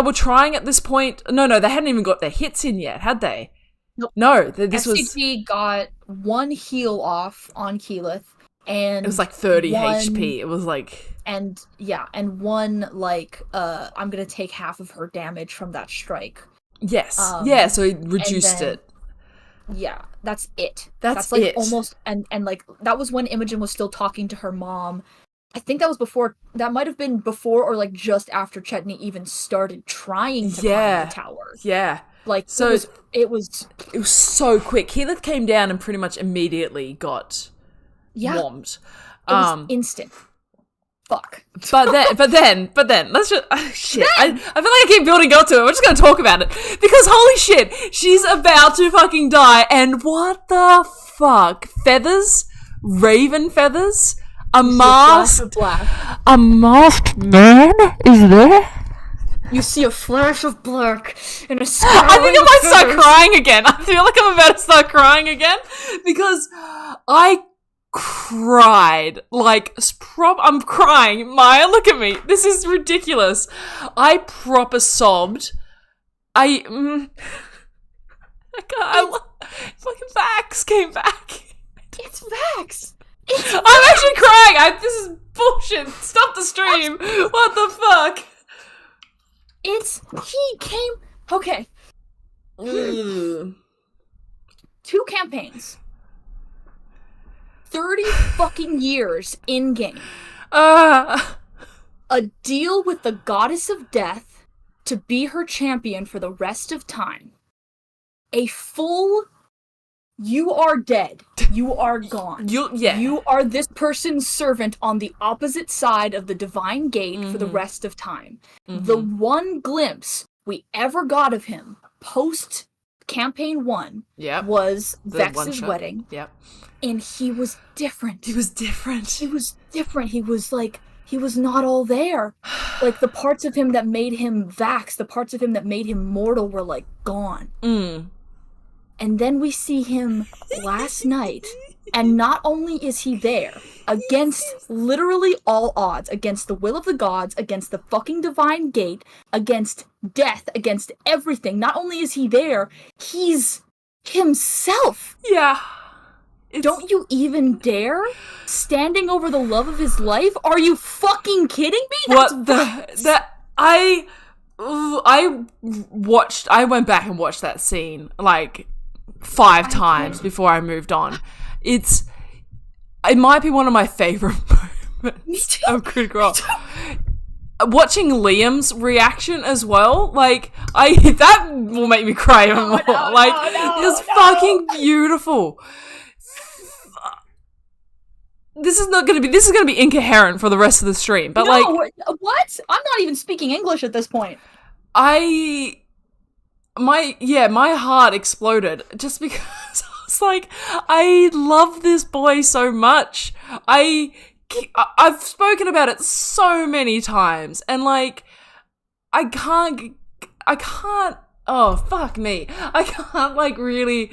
were trying at this point. No, they hadn't even got their hits in yet, had they? Nope. No, this FCT got 1 heal off on Keyleth, and it was like 30 HP. It was like, and 1 like I'm gonna take half of her damage from that strike. Yes, so he reduced it. Yeah, that's it. That's like it. Almost, and like that was when Imogen was still talking to her mom. I think that was before. That might have been before or like just after Chetney even started trying to climb the tower. Yeah. Like So it was so quick. Keyleth came down and pretty much immediately got whomped. It was instant. Fuck. But then, let's just shit. I feel like I keep building up to it. We're just gonna talk about it because holy shit, she's about to fucking die. And what the fuck? Feathers, raven feathers, a masked man is there. You see a flash of black and a sky. I think I might start crying again. I feel like I'm about to start crying again because I cried. Like, I'm crying. Maya, look at me. This is ridiculous. I proper sobbed. Fucking Vax came back. It's Vax. I'm actually crying. This is bullshit. Stop the stream. What the fuck? He came. Okay. 2 campaigns. 30 fucking years in game. A deal with the goddess of death to be her champion for the rest of time. A full, you are dead. You are gone. You are this person's servant on the opposite side of the divine gate for the rest of time. The one glimpse we ever got of him post campaign 1 was Vex's wedding. Yep. And he was different. He was different. He was like, he was not all there. Like, the parts of him that made him Vax, the parts of him that made him mortal were, like, gone. And then we see him last night, and not only is he there, against literally all odds, against the will of the gods, against the fucking divine gate, against death, against everything, not only is he there, he's himself. Yeah. Don't you even dare? Standing over the love of his life? Are you fucking kidding me? I went back and watched that scene like 5 times before I moved on. It might be one of my favorite moments of Crit Role. Watching Liam's reaction as well, like that will make me cry even more. It was fucking beautiful. This is gonna be incoherent for the rest of the stream. But what? I'm not even speaking English at this point. My heart exploded just because I was like, I love this boy so much. I've spoken about it so many times, and like, I can't. Oh fuck me! I can't like really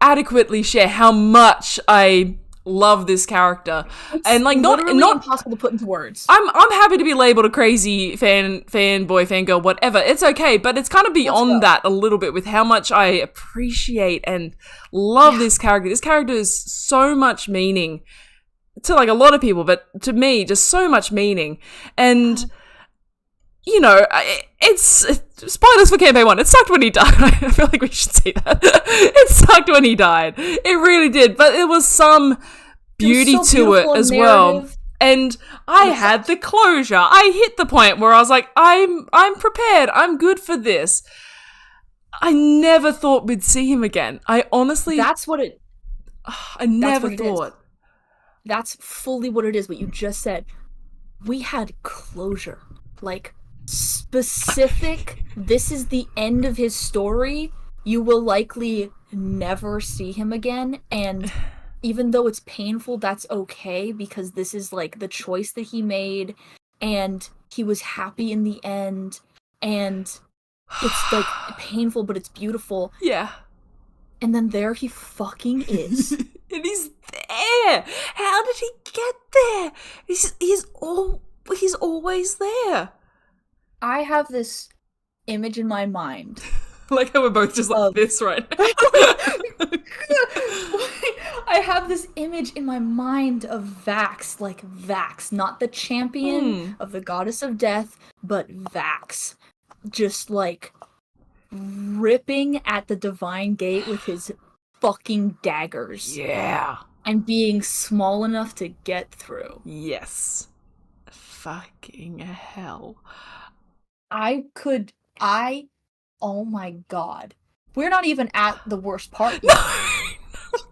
adequately share how much I love this character. It's and like not impossible to put into words. I'm happy to be labeled a crazy fanboy, fangirl, whatever. It's okay, but it's kind of beyond that a little bit with how much I appreciate and love this character. This character is so much meaning to like a lot of people, but to me, just so much meaning. And you know, it's spoilers for campaign 1. It sucked when he died. I feel like we should say that. It sucked when he died. It really did. But there was some beauty to it as well. And I had the closure. I hit the point where I was like, I'm prepared. I'm good for this. I never thought we'd see him again. I honestly... I never thought. That's fully what it is, what you just said. We had closure. Like... specific, this is the end of his story, you will likely never see him again, and even though it's painful, that's okay, because this is like the choice that he made, and he was happy in the end, and it's like painful, but it's beautiful. Yeah. And then there he fucking is. And he's there. How did he get there? He's always there. I have this image in my mind. Like how we're both just like this right now. I have this image in my mind of Vax, like Vax, not the champion of the goddess of death, but Vax. Just like ripping at the divine gate with his fucking daggers. Yeah. And being small enough to get through. Yes. Fucking hell. Oh my god. We're not even at the worst part yet. We'll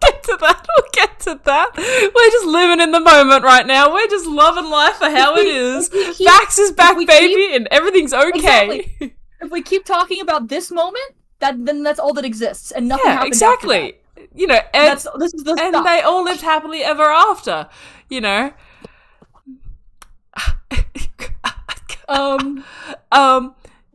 get to that. We're just living in the moment right now. We're just loving life for how it is. Vax is back, baby, and everything's okay. Exactly. If we keep talking about this moment, then that's all that exists, and nothing happens exactly. after that. You know, and stuff. They all lived happily ever after. You know.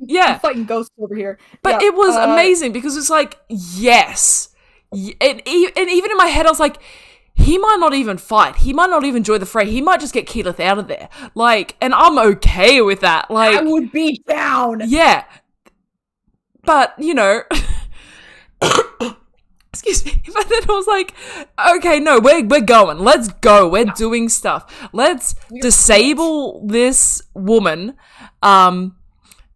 Yeah. I'm fighting ghosts over here. But it was amazing because it's like, yes. And even in my head, I was like, he might not even fight. He might not even join the fray. He might just get Keyleth out of there. Like, and I'm okay with that. Like, I would be down. Yeah. But, you know, excuse me. But then I was like, okay, no, we're going. Let's go. We're doing stuff. Let's disable this woman.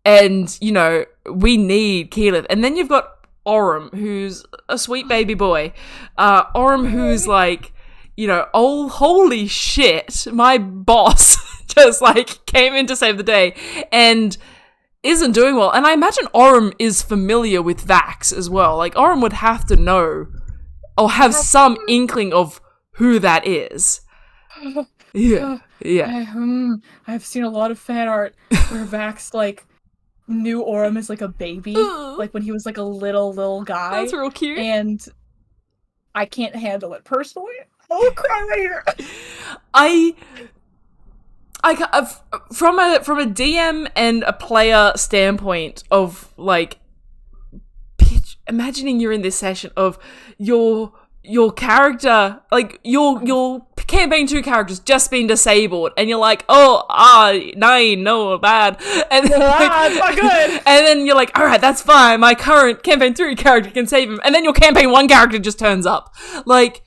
And, you know, we need Keyleth. And then you've got Orym, who's a sweet baby boy. Orym, who's like, you know, oh, holy shit, my boss just, like, came in to save the day and isn't doing well. And I imagine Orym is familiar with Vax as well. Like, Orym would have to know or have some inkling of who that is. Yeah. I've seen a lot of fan art where Vax, like, knew Orym as, like, a baby. Like, when he was, like, a little guy. That's real cute. And I can't handle it personally. I'll cry right here. From a DM and a player standpoint of, like, imagining you're in this session of your character, like, your campaign 2 characters just been disabled, and you're like, no, bad, and then, it's not good. And then you're like, all right, that's fine, my current campaign 3 character can save him, and then your campaign 1 character just turns up. Like,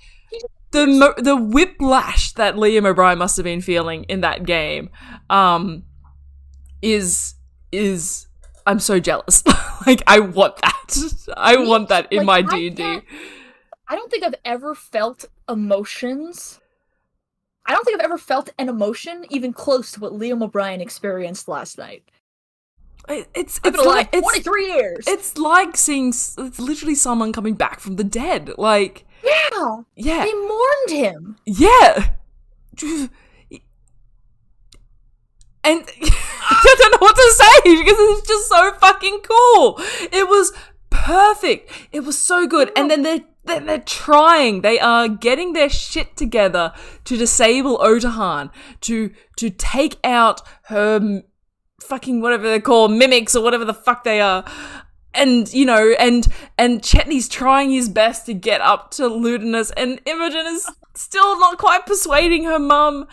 the whiplash that Liam O'Brien must have been feeling in that game, is I'm so jealous. Like, I want that. I want that in my D&D. I don't think I've ever felt emotions. I don't think I've ever felt an emotion even close to what Liam O'Brien experienced last night. It's like 23 years. It's like it's literally someone coming back from the dead. Like, yeah. They mourned him. Yeah. And I don't know what to say because it's just so fucking cool. It was perfect. It was so good. And then they're trying. They are getting their shit together to disable Otahan, to take out her fucking whatever they're called, mimics or whatever the fuck they are. And, you know, and Chetney's trying his best to get up to Ludinus, and Imogen is still not quite persuading her mum.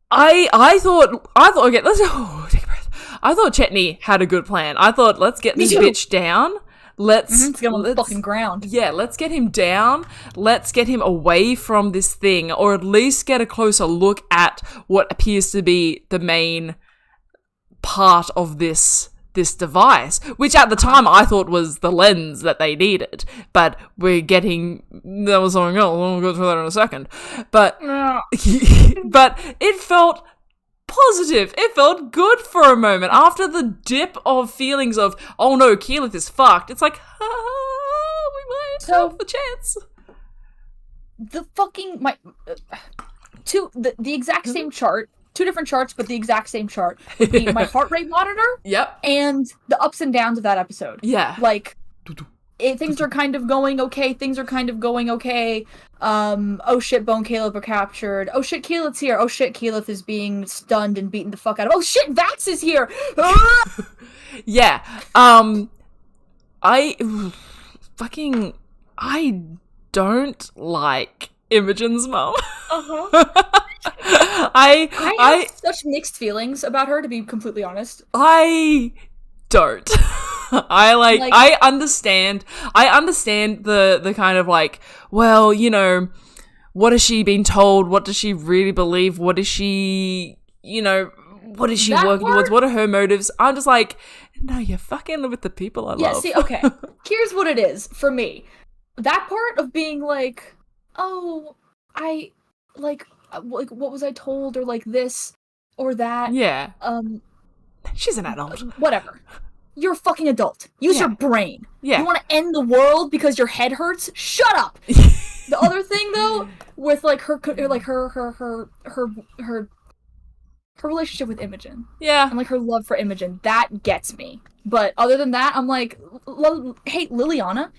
I thought, okay, let's take a breath. I thought Chetney had a good plan. I thought, let's get this bitch down. Let's get him on the fucking ground. Yeah, let's get him down. Let's get him away from this thing, or at least get a closer look at what appears to be the main part of this device, which at the time I thought was the lens that they needed. But we're getting, that was something else. We'll go through that in a second. But but it felt positive. It felt good for a moment. After the dip of feelings of, oh no, Keyleth is fucked, it's like, we might have the chance. The fucking, the exact same chart, 2 different charts, but the exact same chart would be my heart rate monitor. Yep. And the ups and downs of that episode. Yeah. Like, things are kind of going okay. Things are kind of going okay. Oh shit, Bone Caleb are captured. Oh shit, Keyleth's here. Oh shit, Keyleth is being stunned and beaten the fuck out of. Oh shit, Vax is here. Yeah. I don't like Imogen's mom. I have such mixed feelings about her, to be completely honest. I don't. I understand the kind of like, well, you know, what has she been told? What does she really believe? What is she, you know, what is she working towards? What are her motives? I'm just like, no, you're fucking with the people I love. Yeah, see, okay. Here's what it is for me. That part of being like, oh, I like what was I told, or like this or that. Yeah. She's an adult. Whatever. You're a fucking adult. Use your brain. Yeah. You want to end the world because your head hurts? Shut up. The other thing though, with like her relationship with Imogen. Yeah. And like her love for Imogen, that gets me. But other than that, I'm like, hey Liliana,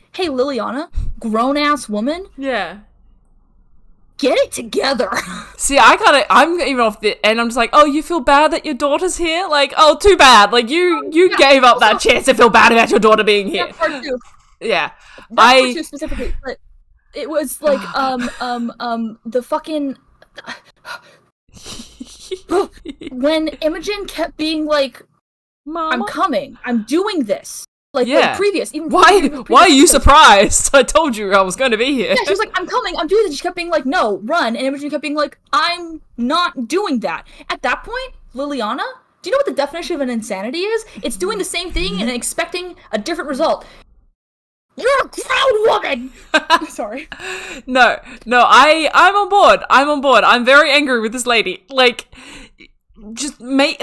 grown ass woman. Yeah. Get it together. See, I'm even off the end. I'm just like, oh, you feel bad that your daughter's here? Like, oh, too bad. Like, you gave up that chance to feel bad about your daughter being here. That part too. Yeah. That part too specifically, but it was like, the fucking... when Imogen kept being like, Mama? I'm coming. I'm doing this. Like previous. Even Why are you surprised? I told you I was going to be here. Yeah, she was like, I'm coming. I'm doing this. She kept being like, no, run. And Imogen kept being like, I'm not doing that. At that point, Liliana, do you know what the definition of an insanity is? It's doing the same thing and expecting a different result. You're a grown woman! Sorry. No, I'm on board. I'm very angry with this lady. Like, just make...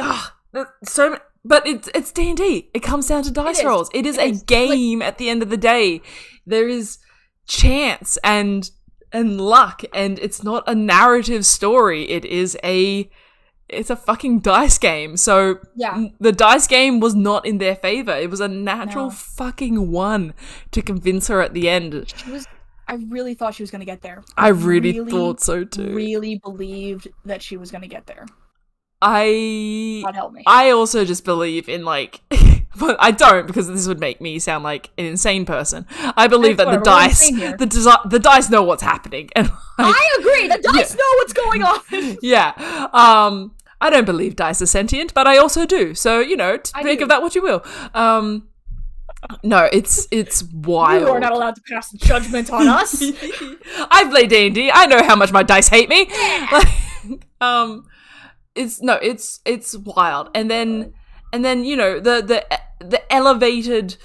But it's D&D. It comes down to dice rolls. It is a game at the end of the day. There is chance and luck, and it's not a narrative story. It's a fucking dice game. So the dice game was not in their favor. It was a natural fucking one to convince her at the end. I really thought she was going to get there. I really thought so too. Really believed that she was going to get there. God help me. I also just believe in like, but I don't, because this would make me sound like an insane person. I believe that the dice know what's happening, and I agree. The dice know what's going on. Yeah. I don't believe dice are sentient, but I also do. So think of that what you will. No, it's wild. You are not allowed to pass judgment on us. I've played D&D. I know how much my dice hate me. Yeah. It's wild. And then the elevated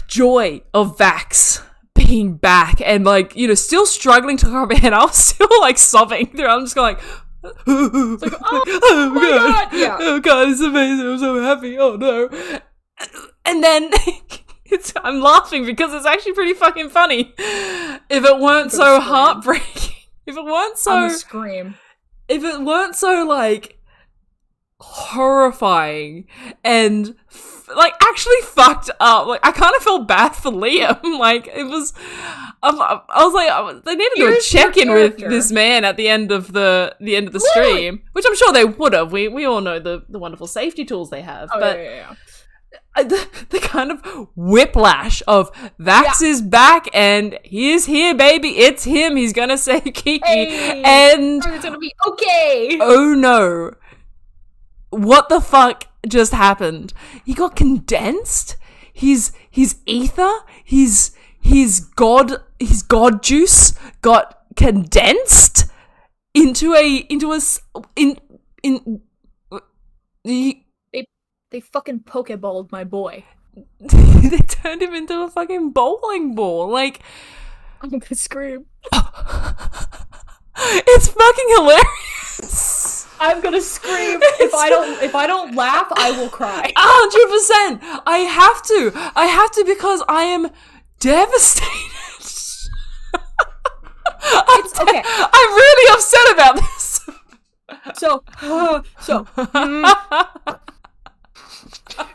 joy of Vax being back and like, still struggling to comprehend. I was still like sobbing through. I'm just going like, it's like, oh my god. Yeah. Oh god, it's amazing. I'm so happy. Oh no. And then I'm laughing because it's actually pretty fucking funny. If it weren't so heartbreaking, if it weren't so... I'm gonna scream. If it weren't so, like, horrifying and, like, actually fucked up. Like, I kind of felt bad for Liam. Like, it was... I was like, they needed to do a check-in with this man at the end of the stream, which I'm sure they would have. We all know the wonderful safety tools they have. Oh, but yeah. The kind of whiplash of Vax is back and he is here, baby. It's him. He's gonna save Kiki, and it's gonna be okay. Oh no! What the fuck just happened? He got condensed. His ether. His god juice got condensed into They fucking pokeballed my boy. They turned him into a fucking bowling ball. Like, I'm gonna scream. It's fucking hilarious. I'm gonna scream. If I don't laugh, I will cry. 100%. I have to because I am devastated. Okay. I'm really upset about this. So.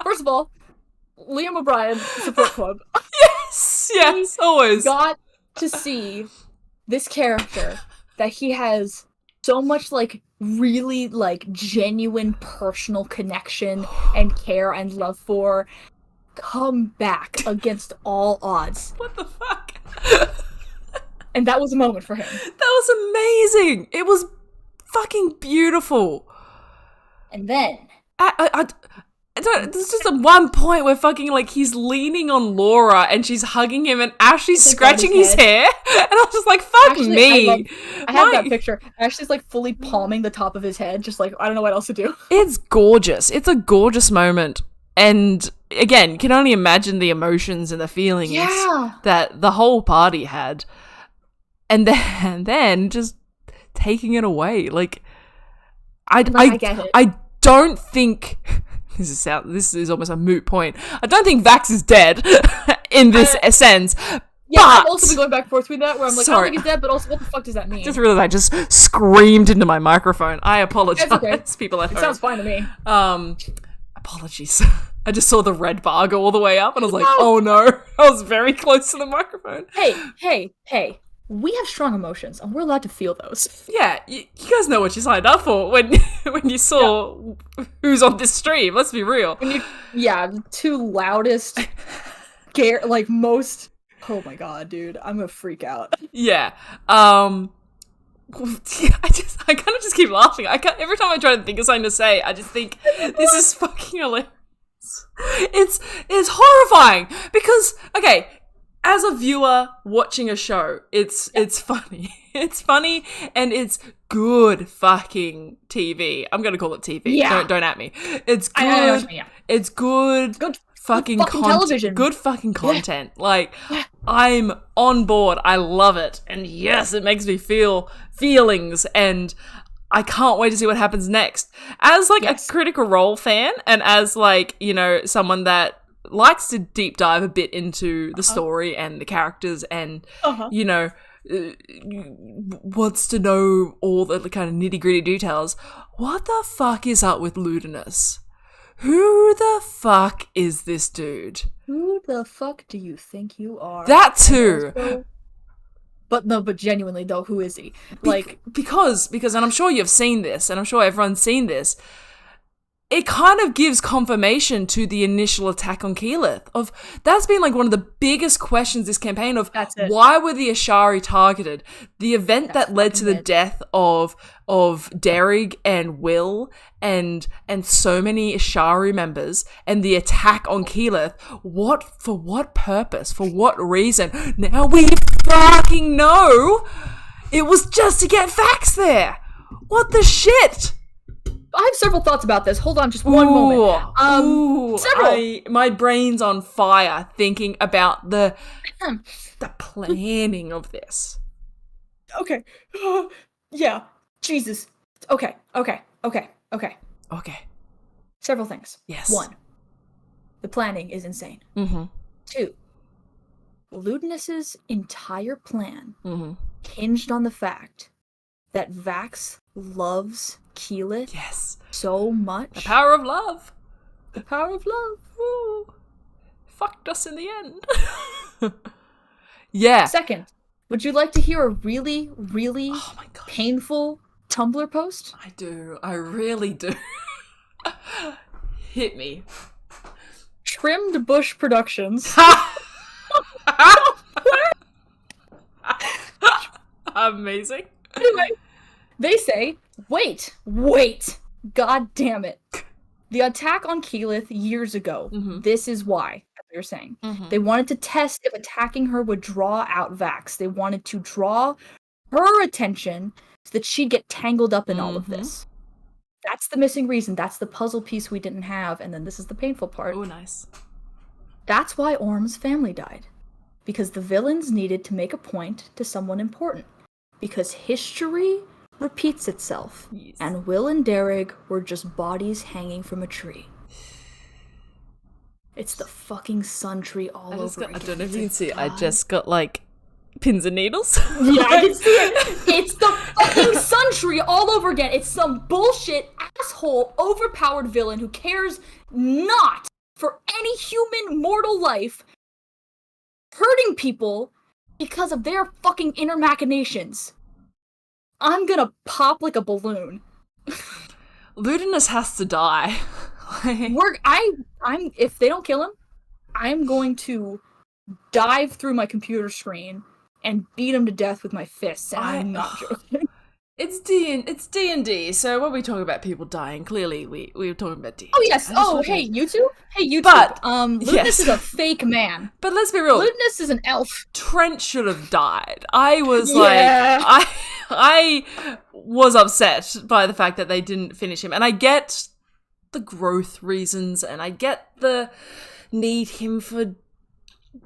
First of all, Liam O'Brien Support Club. Yes, always. Got to see this character that he has so much, like, really, like, genuine personal connection and care and love for come back against all odds. What the fuck? And that was a moment for him. That was amazing. It was fucking beautiful. And then... There's just a one point where fucking, like, he's leaning on Laura and she's hugging him and Ashley's scratching his hair. And I was just like, fuck me. I have that picture. Ashley's, like, fully palming the top of his head, just like, I don't know what else to do. It's gorgeous. It's a gorgeous moment. And, again, you can only imagine the emotions and the feelings that the whole party had. and then just taking it away. Like, I get it. I don't think this is almost a moot point. I don't think Vax is dead in this sense. Yeah, but, I've also been going back and forth between that, where I'm like, I don't think he's dead, but also, what the fuck does that mean? Just realized I just screamed into my microphone. I apologize, okay. People at home. It sounds fine to me. Apologies. I just saw the red bar go all the way up, and I was like, oh no. I was very close to the microphone. Hey. We have strong emotions, and we're allowed to feel those. Yeah, you guys know what you signed up for when you saw who's on this stream. Let's be real. The two loudest, most... Oh my god, dude. I'm gonna freak out. Yeah. I kind of just keep laughing. Every time I try to think of something to say, I just think, this is fucking hilarious. It's horrifying, because, okay, as a viewer watching a show, it's funny. It's funny, and it's good fucking TV. I'm gonna call it TV. Yeah. Don't at me. It's good. I know what you mean, yeah. It's good. Fucking television. Good fucking content. Yeah. Like, I'm on board. I love it. And yes, it makes me feel feelings, and I can't wait to see what happens next. As a Critical Role fan, and as someone that likes to deep dive a bit into the story and the characters, and wants to know all the kind of nitty-gritty details. What the fuck is up with Ludinus? Who the fuck is this dude? Who the fuck do you think you are? That too. But genuinely though, who is he? Because, and I'm sure you've seen this, and I'm sure everyone's seen this, it kind of gives confirmation to the initial attack on Keyleth. That's been one of the biggest questions this campaign of why were the Ashari targeted? The event that led to the death of Derrig and Will and so many Ashari members, and the attack on Keyleth, for what purpose? For what reason? Now we fucking know it was just to get Vax there. What the shit? I have several thoughts about this. Hold on just one moment. Several. My brain's on fire thinking about the planning of this. Okay. Yeah. Jesus. Okay. Several things. Yes. 1. The planning is insane. Mm-hmm. 2. Ludinus's entire plan hinged on the fact that Vax loves Keyleth so much. The power of love. The power of love. Ooh. Fucked us in the end. Yeah. 2nd, would you like to hear a really, really painful Tumblr post? I do. I really do. Hit me. Trimmed Bush Productions. Amazing. Anyway, they say, wait, god damn it. The attack on Keyleth years ago, this is why, as they were saying. They wanted to test if attacking her would draw out Vax. They wanted to draw her attention so that she'd get tangled up in all of this. That's the missing reason. That's the puzzle piece we didn't have, and then this is the painful part. Oh, nice. That's why Orm's family died. Because the villains needed to make a point to someone important. Because history repeats itself, and Will and Derrig were just bodies hanging from a tree. It's the fucking sun tree all over again. I don't know if you can see it. I just got pins and needles. Yeah, I can see it. It's the fucking sun tree all over again. It's some bullshit, asshole, overpowered villain who cares not for any human mortal life, hurting people because of their fucking inner machinations. I'm gonna pop like a balloon. Ludinus has to die. I'm if they don't kill him, I'm going to dive through my computer screen and beat him to death with my fists. And I'm not joking. It's D&D, so when we talk about people dying, clearly we were talking about D&D. Oh yes. Hey YouTube. But Ludinus is a fake man. But let's be real. Ludinus is an elf. Trent should have died. I was I was upset by the fact that they didn't finish him, and I get the growth reasons, and I get the need him for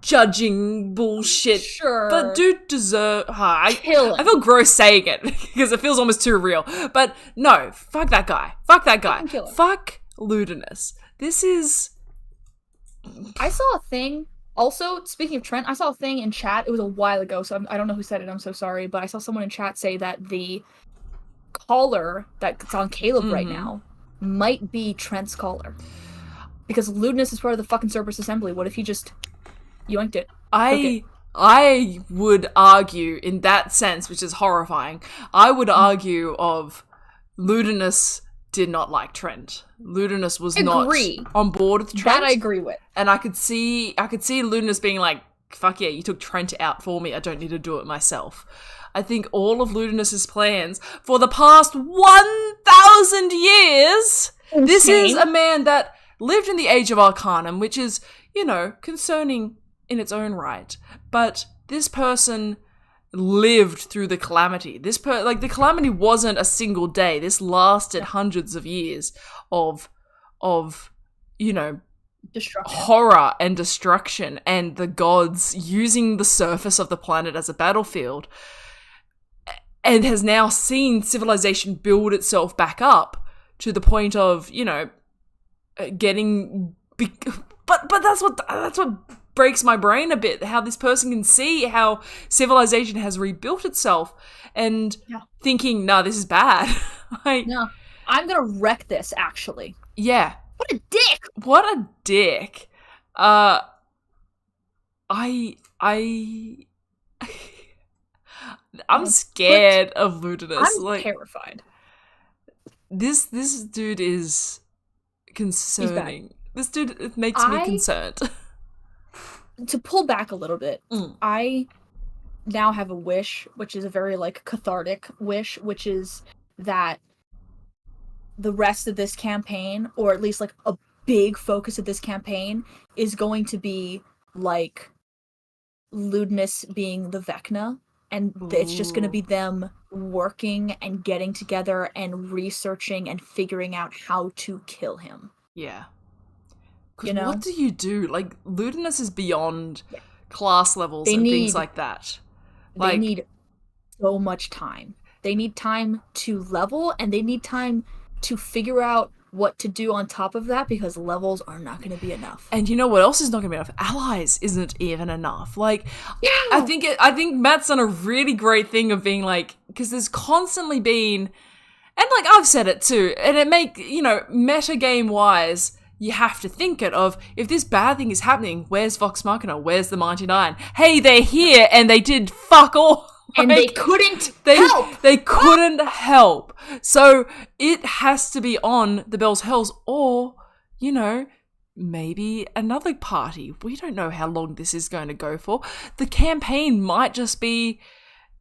judging bullshit. Sure. But dude deserve... I Kill him. feel gross saying it because it feels almost too real. But no, fuck that guy. Fuck that guy. Kill him. Fuck Ludinus. This is... I saw a thing... Also, speaking of Trent, I saw a thing in chat. It was a while ago, so I don't know who said it. I'm so sorry. But I saw someone in chat say that the collar that's on Caleb right now might be Trent's collar. Because Ludinus is part of the fucking Cerberus Assembly. What if he just yoinked it? I would argue in that sense, which is horrifying, I would argue of Ludinus did not like Trent. Ludinus was not on board with Trent. That I agree with. And I could see Ludinus being like, fuck yeah, you took Trent out for me. I don't need to do it myself. I think all of Ludinus's plans for the past 1,000 years, Insane. This is a man that lived in the Age of Arcanum, which is, concerning in its own right. But this person lived through the calamity. The calamity wasn't a single day. This lasted hundreds of years of Destruction. horror and destruction, and the gods using the surface of the planet as a battlefield, and has now seen civilization build itself back up to the point of, getting... But that's what breaks my brain a bit, how this person can see how civilization has rebuilt itself and thinking, nah, this is bad. No, I'm gonna wreck this, actually. Yeah. What a dick! What a dick. I'm scared of Ludinus. I'm terrified. This dude is concerning. This dude, it makes me concerned. To pull back a little bit, I now have a wish, which is a very, cathartic wish, which is that the rest of this campaign, or at least, a big focus of this campaign, is going to be, Ludinus being the Vecna, and it's just going to be them working and getting together and researching and figuring out how to kill him. Yeah. What do you do? Ludinus is beyond class levels things like that. They need so much time. They need time to level, and they need time to figure out what to do on top of that, because levels are not going to be enough. And you know what else is not going to be enough? Allies isn't even enough. I think Matt's done a really great thing of being because there's constantly been, and I've said it too, and it meta game wise, you have to think it of, if this bad thing is happening, where's Vox Machina? Where's the Mighty Nine? Hey, they're here, and they did fuck all. And they couldn't help. They couldn't help. So it has to be on the Bell's Hells, or, maybe another party. We don't know how long this is going to go for. The campaign might just be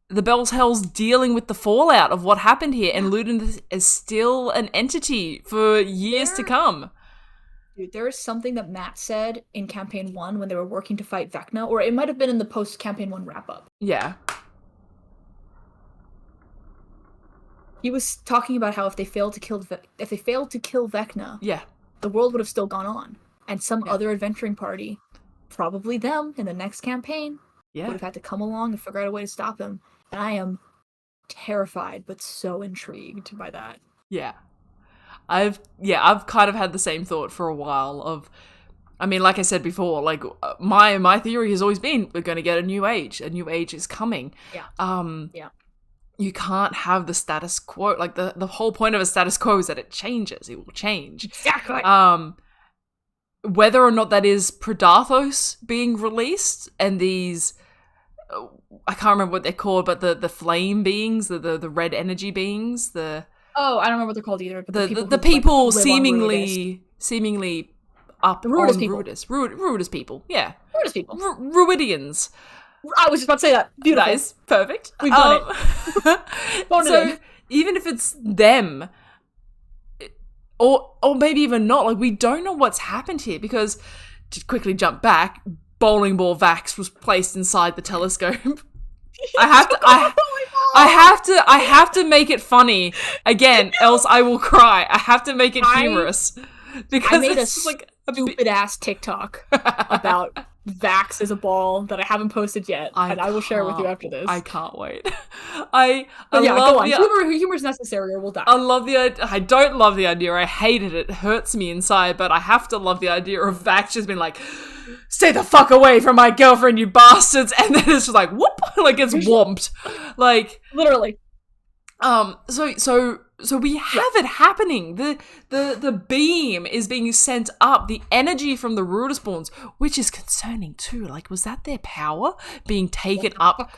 the Bell's Hells dealing with the fallout of what happened here, and Ludinus is still an entity for years to come. Dude, there is something that Matt said in Campaign 1 when they were working to fight Vecna, or it might have been in the post-Campaign 1 wrap-up. Yeah. He was talking about how if they failed to kill Vecna, the world would have still gone on, and some other adventuring party, probably them in the next campaign, would have had to come along and figure out a way to stop him. And I am terrified, but so intrigued by that. Yeah. I've kind of had the same thought for a while of, like I said before, my theory has always been, we're going to get a new age. A new age is coming. Yeah. You can't have the status quo. The whole point of a status quo is that it changes. It will change. Exactly. Whether or not that is Predathos being released and these, I can't remember what they're called, but the flame beings, the red energy beings, Oh, I don't remember what they're called either. But the people seemingly up the Ruidus on people. Ruidus people. Yeah. Ruidus people. Ruidians. I was just about to say that. Beautiful. Nice. Perfect. We've done it. So even if it's them, or maybe even not, we don't know what's happened here, because, to quickly jump back, bowling ball Vax was placed inside the telescope. I have to make it funny again, else I will cry. I have to make it humorous, because I made it's a stupid ass TikTok about Vax is a ball that I haven't posted yet, and I will share it with you after this. I can't wait. I But yeah, love go on. Humor's necessary, or we'll die. I love the idea. I don't love the idea. I hate it. It hurts me inside, but I have to love the idea of Vax just being like, stay the fuck away from my girlfriend, you bastards, and then it's just like, whoop, like it's whomped. Like, literally. So we have it happening. The beam is being sent up. The energy from the Ruder spawns, which is concerning too. Like, was that their power being taken up?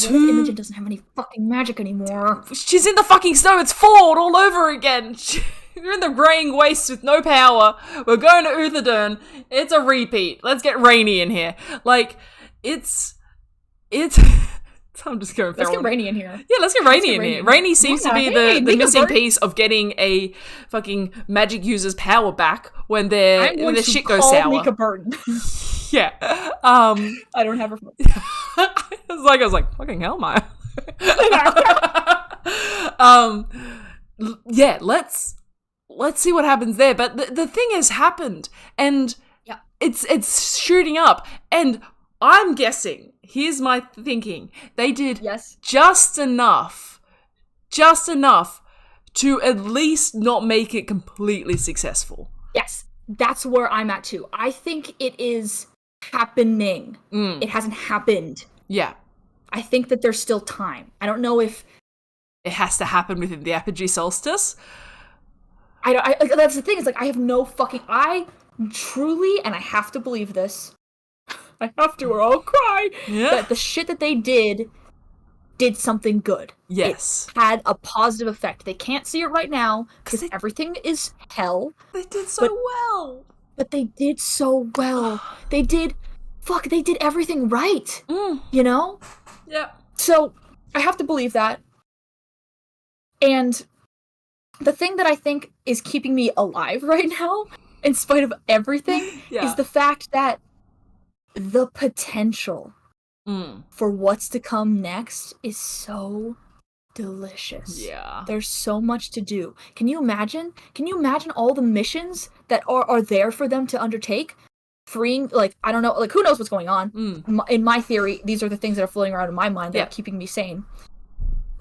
Imogen doesn't have any fucking magic anymore. She's in the fucking snow. It's Ford all over again. You're in the graying wastes with no power. We're going to Utherdurn. It's a repeat. Let's get Rainy in here. Like, it's. I'm just going. Let's get Rainy in here. Yeah, let's get Rainy in here. Rainy seems to be the missing piece of getting a fucking magic user's power back when their shit goes sour. Mika Burton. Yeah. I don't have her phone. I was like, fucking hell, Maya. Yeah, let's see what happens there. But the thing has happened, and it's shooting up, and I'm guessing. Here's my thinking. They did just enough to at least not make it completely successful. Yes, that's where I'm at too. I think it is happening. It hasn't happened. Yeah. I think that there's still time. I don't know if it has to happen within the apogee solstice. I that's the thing. It's like I have no fucking. I truly, and I have to believe this. I have to, or I'll cry. Yeah. That the shit that they did something good. Yes. It had a positive effect. They can't see it right now because everything is hell. They did so well. But they did so well. They did everything right. You know? Yeah. So, I have to believe that. And the thing that I think is keeping me alive right now, in spite of everything, is the fact that the potential for what's to come next is so delicious. Yeah. There's so much to do. Can you imagine? Can you imagine all the missions that are there for them to undertake? Freeing, like, I don't know, like, who knows what's going on? In my theory, these are the things that are floating around in my mind that are keeping me sane.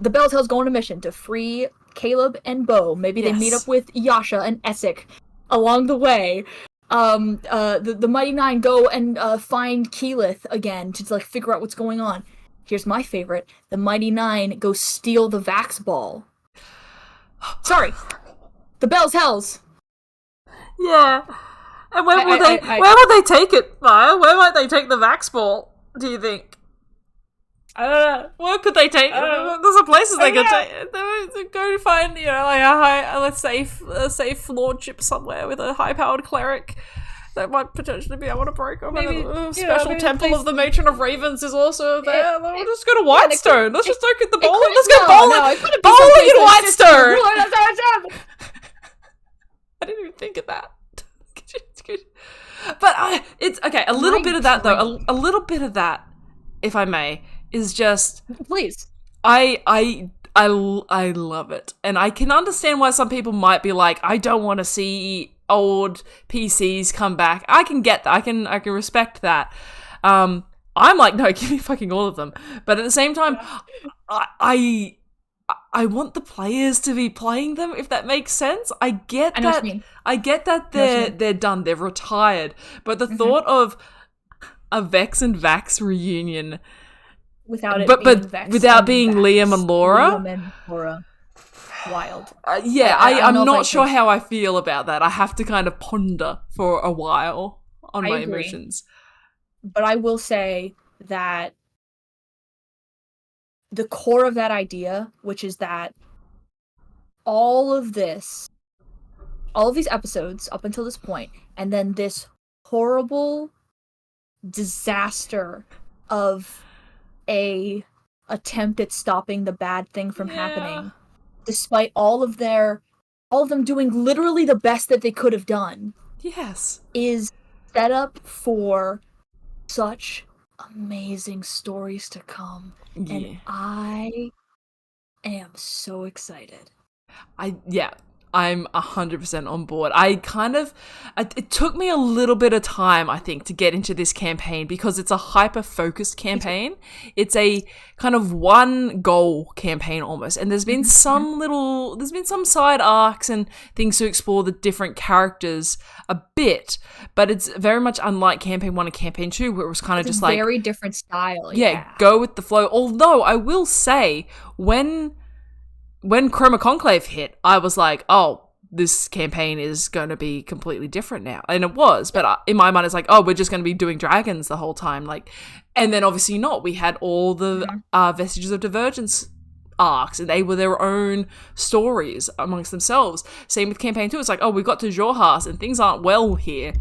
The Belltail's going on a mission to free Caleb and Bo. Maybe they meet up with Yasha and Essek along the way. The Mighty Nine go and find Keyleth again to like figure out what's going on. Here's my favorite: the Mighty Nine go steal the Vax ball. Sorry, the Bell's Hells. Yeah, and where will they take it, Maya? Where might they take the Vax ball? Do you think? I don't know. Where could they take? There's some places they could take. They go find, like a high, let's say, safe lordship somewhere with a high-powered cleric that might potentially be able to break them. Maybe a special temple of the Matron of Ravens is also there. We'll just go to Whitestone. Let's just look at the bowling. Let's go bowling in Whitestone. I didn't even think of that. But it's okay. A little bit of that, though. A little bit of that, if I may. Is just please. I love it, and I can understand why some people might be like, I don't want to see old PCs come back. I can get that. I can respect that. I'm like, no, give me fucking all of them. But at the same time, I want the players to be playing them, if that makes sense. I get that they're done. They're retired. But the thought of a Vex and Vax reunion. Without being Liam and Laura. Wild. I'm not sure how I feel about that. I have to kind of ponder for a while on my emotions. But I will say that the core of that idea, which is that all of these episodes up until this point, and then this horrible disaster of a attempt at stopping the bad thing from happening, despite all of them doing literally the best that they could have done. Yes. Is set up for such amazing stories to come. And I am so excited. I I'm 100% on board. It took me a little bit of time, I think, to get into this campaign because it's a hyper-focused campaign. It's a kind of one goal campaign almost. And there's been some side arcs and things to explore the different characters a bit, but it's very much unlike campaign 1 and campaign 2 where it was kind of just like very different style. Yeah, go with the flow. Although I will say when Chroma Conclave hit, I was like, oh, this campaign is going to be completely different now. And it was, but in my mind, it's like, oh, we're just going to be doing dragons the whole time. Like, and then obviously not. We had all the Vestiges of Divergence arcs, and they were their own stories amongst themselves. Same with campaign 2. It's like, oh, we got to Jorhas and things aren't well here.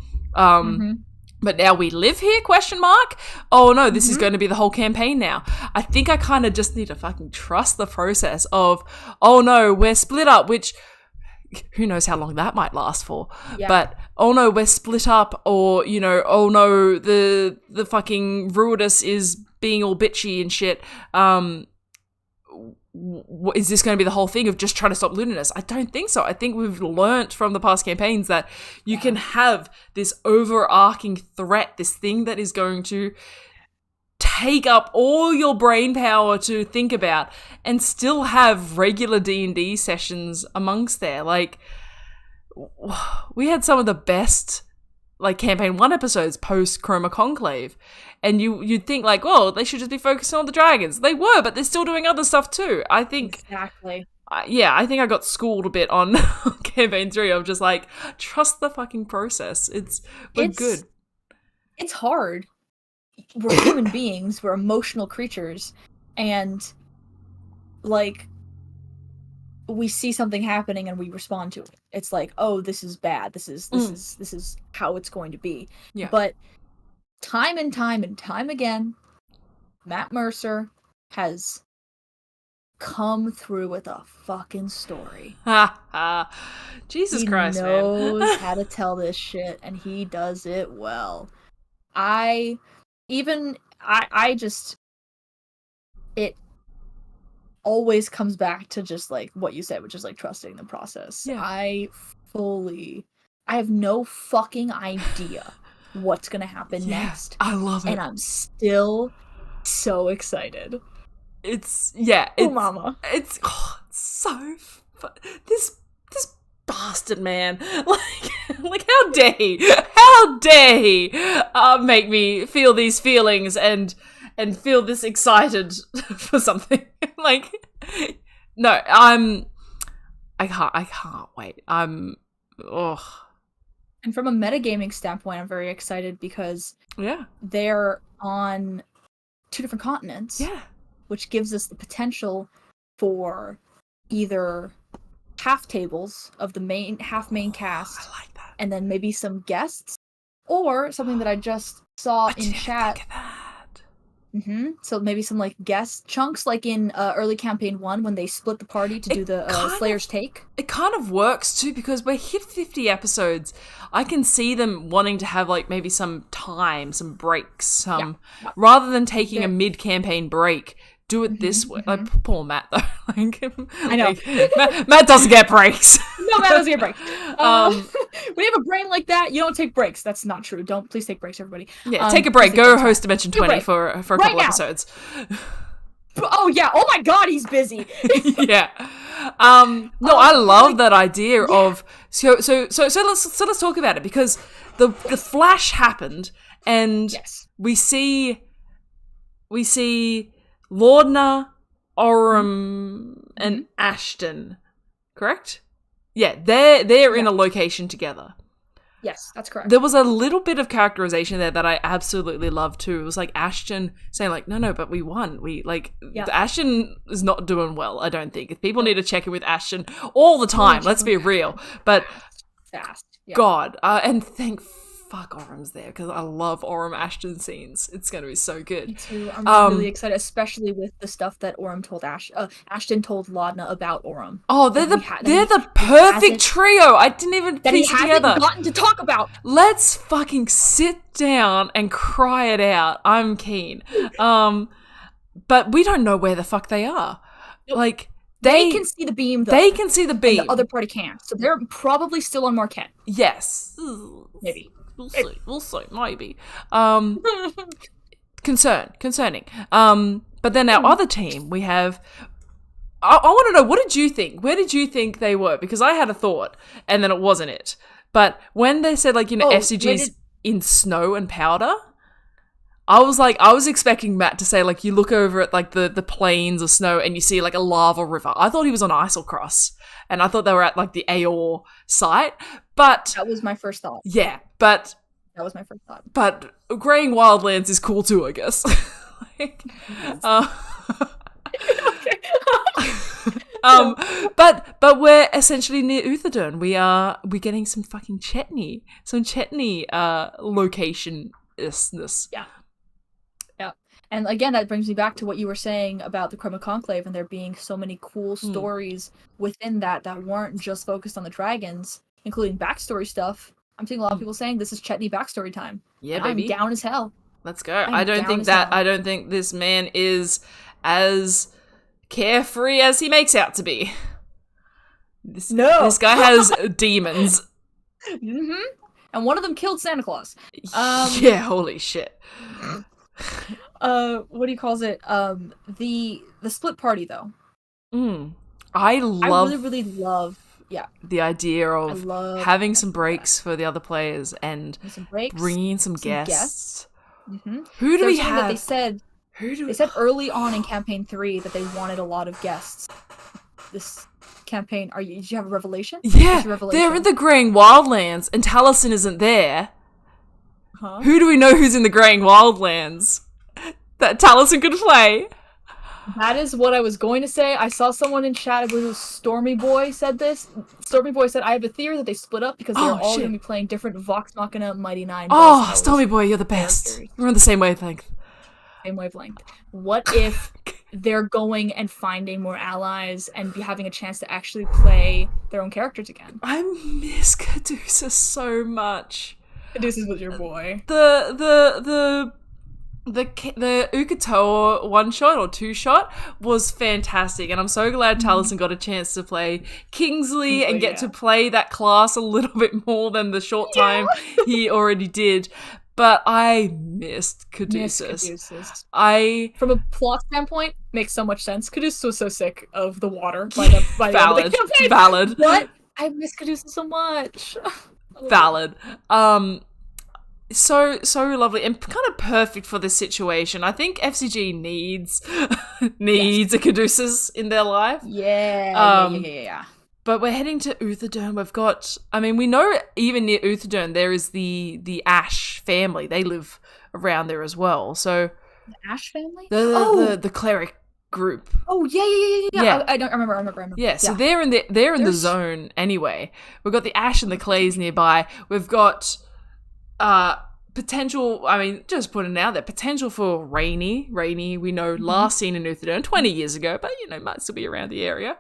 But now we live here, question mark? Oh no, this is going to be the whole campaign now. I think I kind of just need to fucking trust the process of, oh no, we're split up, which who knows how long that might last for. Yeah. But, oh no, we're split up, or, you know, oh no, the fucking Ruidus is being all bitchy and shit. Is this going to be the whole thing of just trying to stop Luminous? I don't think so. I think we've learnt from the past campaigns that you can have this overarching threat, this thing that is going to take up all your brain power to think about, and still have regular D&D sessions amongst there. Like, we had some of the best like campaign 1 episodes post Chroma Conclave, and you'd think like, well, they should just be focusing on the dragons. They were, but they're still doing other stuff too. I think exactly. I think I got schooled a bit on campaign 3 of just like, trust the fucking process. We're good. It's hard. We're human beings. We're emotional creatures, and like, we see something happening and we respond to it. It's like, oh, this is bad. This is how it's going to be. Yeah. But time and time again, Matt Mercer has come through with a fucking story. Jesus Christ, man. He knows how to tell this shit, and he does it well. It always comes back to just like what you said, which is like trusting the process. Yeah. I have no fucking idea what's gonna happen next. I love it. And I'm still so excited. Mama. It's so fun. This bastard, man. Like how dare he make me feel these feelings and feel this excited for something. Like, no, I can't wait. And from a metagaming standpoint, I'm very excited because they're on 2 different continents. Yeah. Which gives us the potential for either half tables of the half main cast. I like that. And then maybe some guests, or something that I just saw in chat. Think of that. So maybe some like guest chunks, like in early campaign 1 when they split the party to do the Slayer's Take. It kind of works too, because we're hit 50 episodes. I can see them wanting to have like maybe some time, some breaks, rather than taking a mid-campaign break. Do it this way. Like, poor Matt, though. Like, I know. Matt doesn't get breaks. No, Matt doesn't get breaks. When you have a brain like that, you don't take breaks. That's not true. Please take breaks, everybody. Yeah, take a break. Go host Dimension 20 for a couple episodes. Oh, yeah. Oh, my God, he's busy. Yeah. No, I love that idea of... So let's talk about it, because the flash happened, and we see Lordna, Orim, and Ashton, correct? Yeah, they're in a location together. Yes, that's correct. There was a little bit of characterization there that I absolutely loved too. It was like Ashton saying like, no, but we won. Ashton is not doing well, I don't think. People need to check in with Ashton all the time. Let's be real. But fast. Yeah. God, and thank fuck Orim's there, because I love Orim Ashton scenes. It's going to be so good. Me too. I'm really excited, especially with the stuff that Orim told Ashton told Laudna about Orim. Oh, they're the perfect trio. I didn't even piece it together. That he hasn't gotten to talk about. Let's fucking sit down and cry it out. I'm keen. But we don't know where the fuck they are. Nope. Like, They can see the beam, though. They can see the beam. And the other party can't. So they're probably still on Marquette. Yes. Maybe. We'll see. We'll see. Maybe. Concerning. But then our other team, we have... I want to know, what did you think? Where did you think they were? Because I had a thought, and then it wasn't it. But when they said, like, FCG's in snow and powder... I was expecting Matt to say, like, you look over at, like, the plains of snow and you see, like, a lava river. I thought he was on Islecross, and I thought they were at, like, the Aor site, but... That was my first thought. Yeah, but... That was my first thought. But graying wildlands is cool too, I guess. Like, but we're essentially near Utherdurn. We're getting some fucking Chetney. Some Chetney location-isness. Yeah. And again, that brings me back to what you were saying about the Chroma Conclave and there being so many cool stories within that weren't just focused on the dragons, including backstory stuff. I'm seeing a lot of people saying this is Chetney backstory time. Yeah, baby. I'm down as hell. Let's go. I don't think this man is as carefree as he makes out to be. This guy has demons. Mm-hmm. And one of them killed Santa Claus. Yeah, holy shit. What do you call it? The split party though. I really, really love the idea of having some breaks for the other players and bringing in some guests. Mm-hmm. Who do we have? That they said early on in campaign 3 that they wanted a lot of guests. This campaign, did you have a revelation? Yeah, they're in the Graying Wildlands and Taliesin isn't there. Huh? Who do we know who's in the Graying Wildlands that Taliesin could play? That is what I was going to say. I saw someone in chat, I believe it was Stormy Boy, said this. Stormy Boy said, I have a theory that they split up because they're all going to be playing different Vox Machina Mighty Nine. Oh, Stormy Boy, you're the best. We're on the same wavelength. What if they're going and finding more allies and having a chance to actually play their own characters again? I miss Caduceus so much. Caduceus was your boy. The Ukatoa one-shot or two-shot was fantastic, and I'm so glad Taliesin got a chance to play Kingsley and get to play that class a little bit more than the short time he already did. But I missed Caduceus. From a plot standpoint, makes so much sense. Caduceus was so sick of the water by the end of the campaign. Valid. What? I miss Caduceus so much. Valid. So lovely and kind of perfect for this situation. I think FCG needs a Caduceus in their life. Yeah. But we're heading to Utherdurn. We know even near Utherdurn there is the Ash family. They live around there as well. So the Ash family? The cleric group. Oh yeah. I remember. Yeah, so they're in the zone anyway. We've got the Ash and the Clays nearby. We've got potential, just putting it out there, potential for Rainy, we know, last seen in Utherdurn 20 years ago, but, might still be around the area.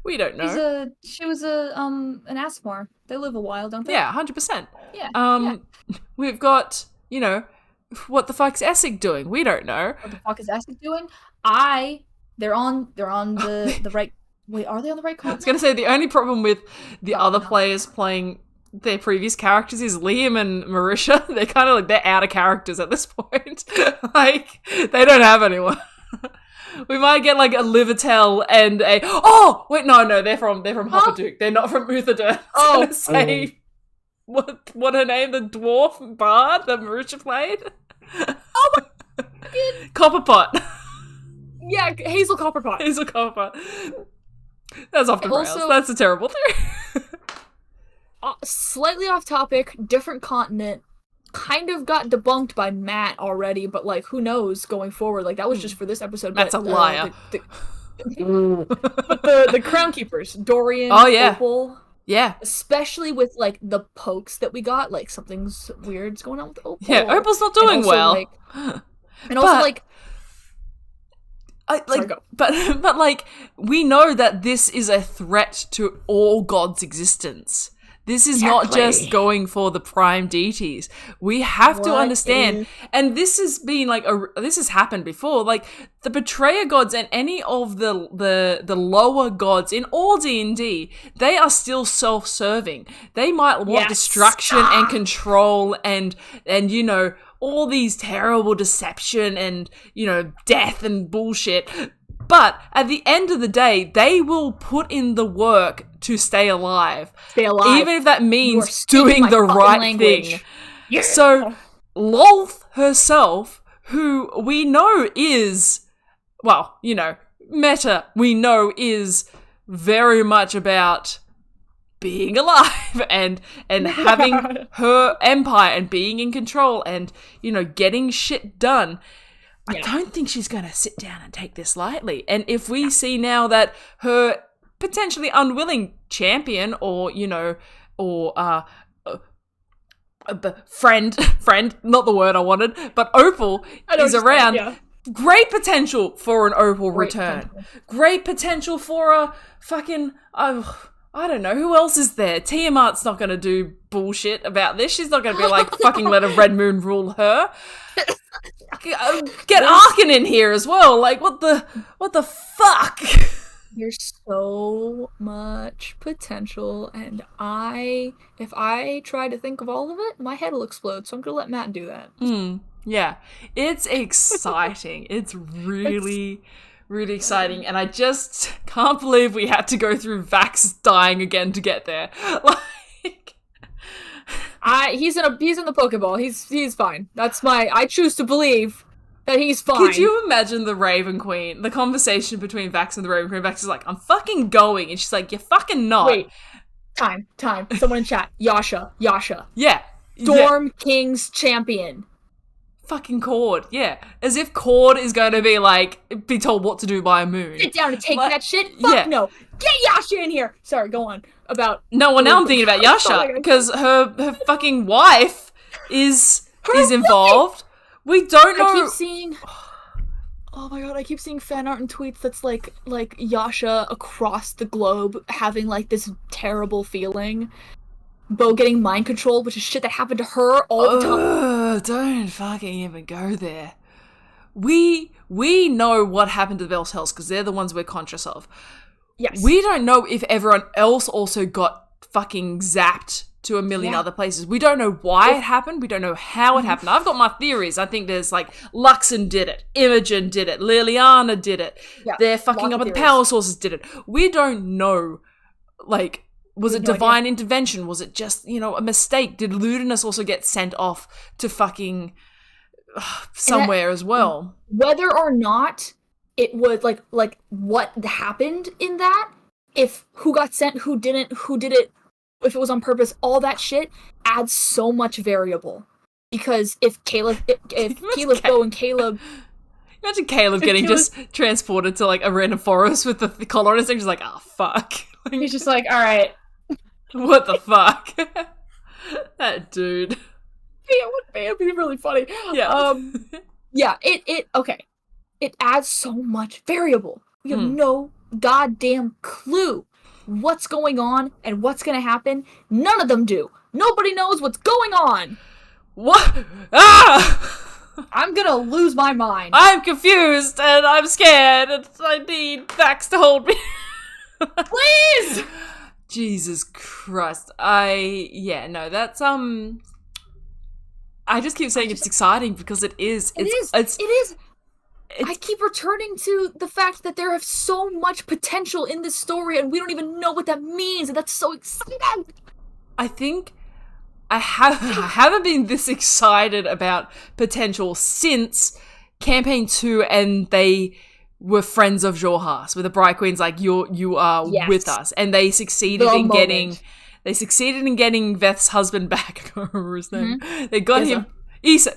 We don't know. She was an Asmar. They live a while, don't they? Yeah, 100%. Yeah. We've got, what the fuck's Essig doing? We don't know. What the fuck is Essig doing? They're on the right... Wait, are they on the right continent? I was going to say, the only problem with the other players playing their previous characters is Liam and Marisha. They're kind of they're out of characters at this point. They don't have anyone. We might get a Livertel and a... Oh! Wait, no, they're from Hoppaduke. They're not from Utherdurn. I was gonna say... What her name? The dwarf bard that Marisha played? Oh my god! Copperpot. Yeah, Hazel Copperpot. That's off the rails. That's a terrible theory. Slightly off topic, different continent. Kind of got debunked by Matt already, but who knows going forward? That was just for this episode. Matt's a liar. But the Crown Keepers, Dorian, Opal, especially with the pokes that we got, something's weird's going on with Opal. Yeah, Opal's not doing well. And also but we know that this is a threat to all gods' existence. This is not just going for the prime deities. We have to understand, and this has been like this has happened before. Like the betrayer gods and any of the lower gods in all D&D, they are still self-serving. They might want destruction and control and you know, all these terrible deception and, you know, death and bullshit. But at the end of the day, they will put in the work to stay alive. Even if that means doing the right thing. Yeah. So, Lolth herself, who we know is, well, you know, meta, we know is very much about being alive and having her empire and being in control and, you know, getting shit done. I don't think she's going to sit down and take this lightly. And if we see now that her potentially unwilling champion or, you know, or friend, not the word I wanted, but Opal is around, great potential for an Opal return. Great potential for a fucking... I don't know, who else is there? Tiamat's not going to do bullshit about this. She's not going to be like, fucking let a red moon rule her. Get Arkin in here as well. Like, what the fuck? There's so much potential, and if I try to think of all of it, my head will explode, so I'm going to let Matt do that. Yeah, it's exciting. It's really... really exciting, and I just can't believe we had to go through Vax dying again to get there. Like, he's in the Pokeball. He's fine. I choose to believe that he's fine. Could you imagine the Raven Queen, the conversation between Vax and the Raven Queen? Vax is like, "I'm fucking going," and she's like, "You're fucking not." Wait, time. Someone in chat, Yasha. Yeah, Storm King's champion. Fucking Cord, yeah. As if Cord is going to be told what to do by a moon. Sit down and take that shit? Fuck no. Get Yasha in here! Sorry, go on. Now I'm thinking about Yasha, because her fucking wife is involved. We don't know... I keep seeing... Oh my god, I keep seeing fan art and tweets that's like Yasha across the globe having like this terrible feeling. Bo getting mind controlled, which is shit that happened to her all the time. Don't fucking even go there. We know what happened to the Bell's Hells because they're the ones we're conscious of. Yes. We don't know if everyone else also got fucking zapped to a million other places. We don't know why it happened. We don't know how it happened. I've got my theories. I think there's like Luxon did it, Imogen did it, Liliana did it. Yeah, they're fucking up at the power sources did it. We don't know, like... Was it divine intervention? Was it just, you know, a mistake? Did Ludinus also get sent off to fucking somewhere as well? Whether or not it was like what happened in that, if who got sent, who didn't, who did it, if it was on purpose, all that shit adds so much variable. Because if Caleb Go and Caleb... Imagine Caleb getting just transported to like a random forest with the collar on his thing, just like, oh fuck. He's just like, alright. What the fuck? That dude. Yeah, it'd be really funny. Yeah. Okay. It adds so much variable. We have no goddamn clue what's going on and what's gonna happen. None of them do. Nobody knows what's going on. What? Ah! I'm gonna lose my mind. I'm confused and I'm scared and I need Vax to hold me. Please! Jesus Christ. That's I just keep saying it's exciting because it is. It is. I keep returning to the fact that there is so much potential in this story and we don't even know what that means, and that's so exciting. I think I haven't been this excited about potential since Campaign 2 and they were friends of Jorhas, where the Bright Queen's like, you are with us. And they succeeded in getting Veth's husband back. I can't remember his name. They got him Yeza.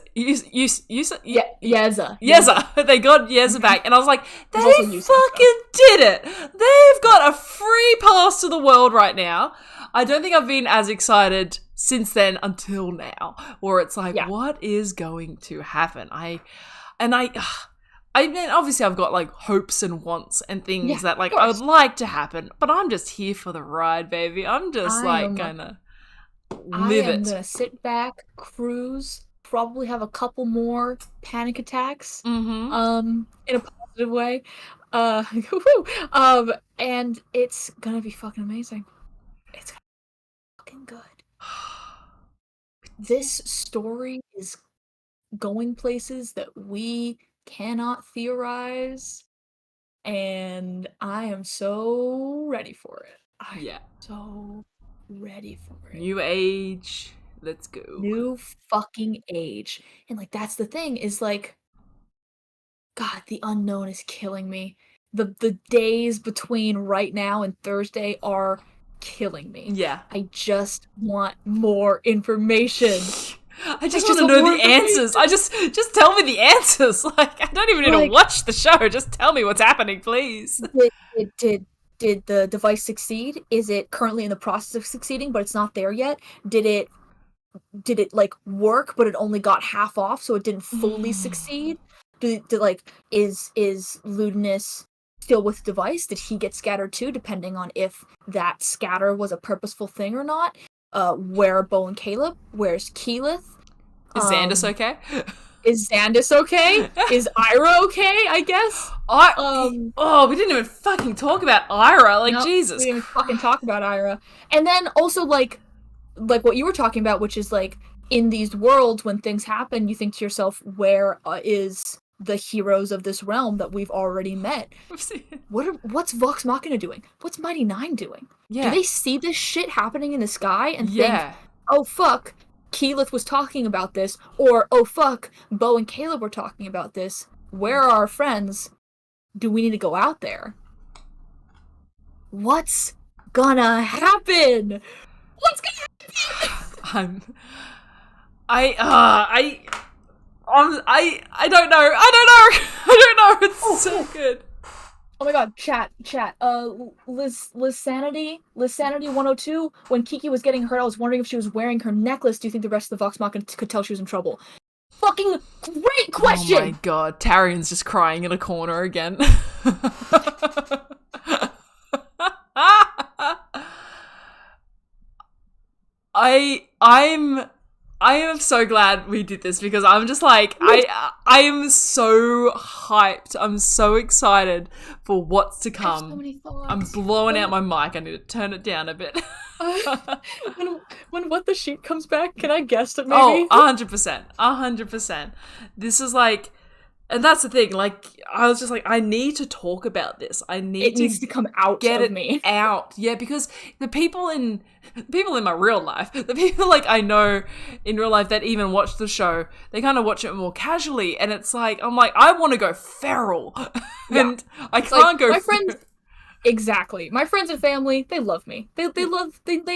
They got Yeza back, and I was like, they fucking did it. They've got a free pass to the world right now. I don't think I've been as excited since then until now, where it's like, what is going to happen? I mean, obviously I've got like hopes and wants and things that like I would like to happen, but I'm just here for the ride, baby. I'm just gonna I Live am it. gonna sit back, cruise, probably have a couple more panic attacks, Mm-hmm. in a positive way. And it's gonna be fucking amazing. It's gonna be fucking good. This story is going places that we cannot theorize, and I am so ready for it. I am Yeah. so ready for it. New age. Let's go. New fucking age. And like that's the thing is like God, the unknown is killing me. The days between right now and Thursday are killing me. Yeah. I just want more information. I just want just to want know more the answers. I just tell me the answers. Like I don't even need to Like- watch the show. Just tell me what's happening, please. Did the device succeed? Is it currently in the process of succeeding, but it's not there yet? Did it like work, but it only got half off, so it didn't fully succeed? Like is Ludinus still with the device? Did he get scattered too? Depending on if that scatter was a purposeful thing or not. Where are Bo and Caleb? Where's Keyleth? Is Xandus okay? Is Xandus okay? Is Ira okay? I guess. Oh, we didn't even fucking talk about Ira. Like, Nope, Jesus. we didn't fucking talk about Ira. And then also like what you were talking about, which is like in these worlds when things happen, you think to yourself, where is the heroes of this realm that we've already met? What's Vox Machina doing? What's Mighty Nine doing? Yeah. Do they see this shit happening in the sky and Yeah. think, oh fuck, Keyleth was talking about this, or oh fuck, Bo and Caleb were talking about this. Where are our friends? Do we need to go out there? What's gonna happen? What's gonna happen? I don't know. I don't know. It's so good. Oh my god, chat. Liz Sanity 102. When Kiki was getting hurt, I was wondering if she was wearing her necklace. Do you think the rest of the Vox Machina could tell she was in trouble? Fucking great question! Oh my god, Tarian's just crying in a corner again. I am so glad we did this because I'm just like I am so hyped. I'm so excited for what's to come. So many thoughts. I'm blowing out my mic. I need to turn it down a bit. when What the Sheet comes back, can I guess it maybe? Oh, 100%. 100%. This is like, and that's the thing, like, I was just like, I need to talk about this. It needs to come out get of it me. out. Yeah, because the people in my real life, the people like I know in real life that even watch the show, they kind of watch it more casually, and it's like, I'm like, I want to go feral. And I can't go my friends. Exactly. My friends and family, they love me. They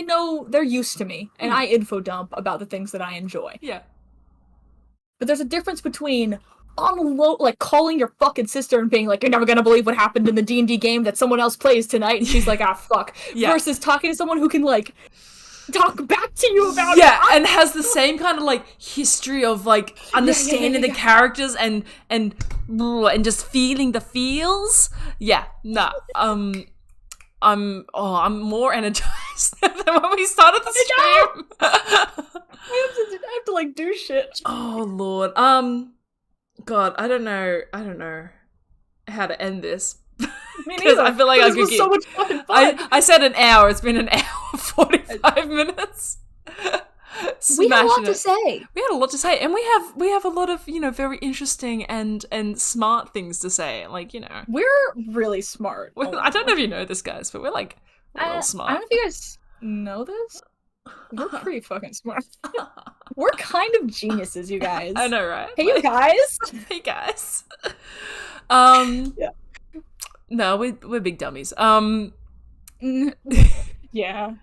know, they're used to me, and I info dump about the things that I enjoy. Yeah. But there's a difference between like calling your fucking sister and being like, you're never gonna believe what happened in the D&D game that someone else plays tonight, and she's like, ah, fuck. Yeah. Versus talking to someone who can like talk back to you about it. Yeah, and has the same kind of like history of like understanding the characters and just feeling the feels. Yeah, nah. I'm more energized than when we started the stream. I have to like do shit. Oh Lord. God, I don't know how to end this. Because I feel like I could so much fucking fun. I said an hour. It's been an hour 45 minutes. We had a lot to say. We had a lot to say, and we have a lot of very interesting and smart things to say. Like we're really smart. I don't know if you know this, guys, but we're real smart. I don't know if you guys know this. We're pretty fucking smart. We're kind of geniuses, you guys. I know, right? Hey, you guys. Hey, guys. Yeah. No, we're big dummies. Yeah.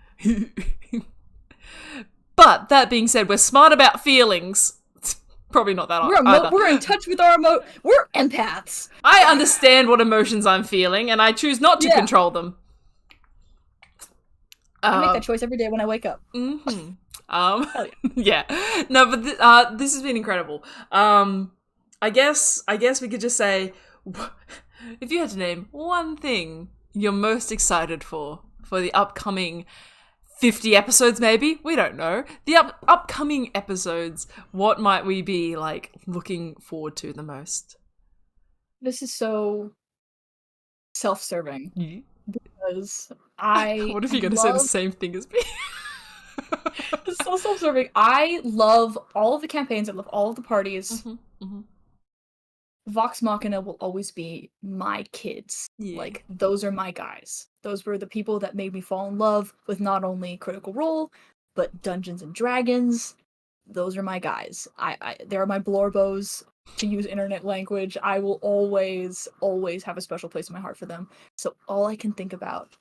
But that being said, we're smart about feelings. It's probably not that either. We're in touch with our we're empaths. I understand what emotions I'm feeling, and I choose not to control them. I make that choice every day when I wake up. Mm-hmm. Yeah. No, but this has been incredible. I guess we could just say, if you had to name one thing you're most excited for the upcoming 50 episodes maybe, we don't know. The upcoming episodes, what might we be like looking forward to the most? This is so self-serving Yeah. because I What if you're gonna say the same thing as me? It's so self-serving. I love all of the campaigns. I love all of the parties. Vox Machina will always be my kids. Yeah. Like, those are my guys. Those were the people that made me fall in love with not only Critical Role, but Dungeons and Dragons. Those are my guys. They're my blorbos, to use internet language. I will always, always have a special place in my heart for them. So all I can think about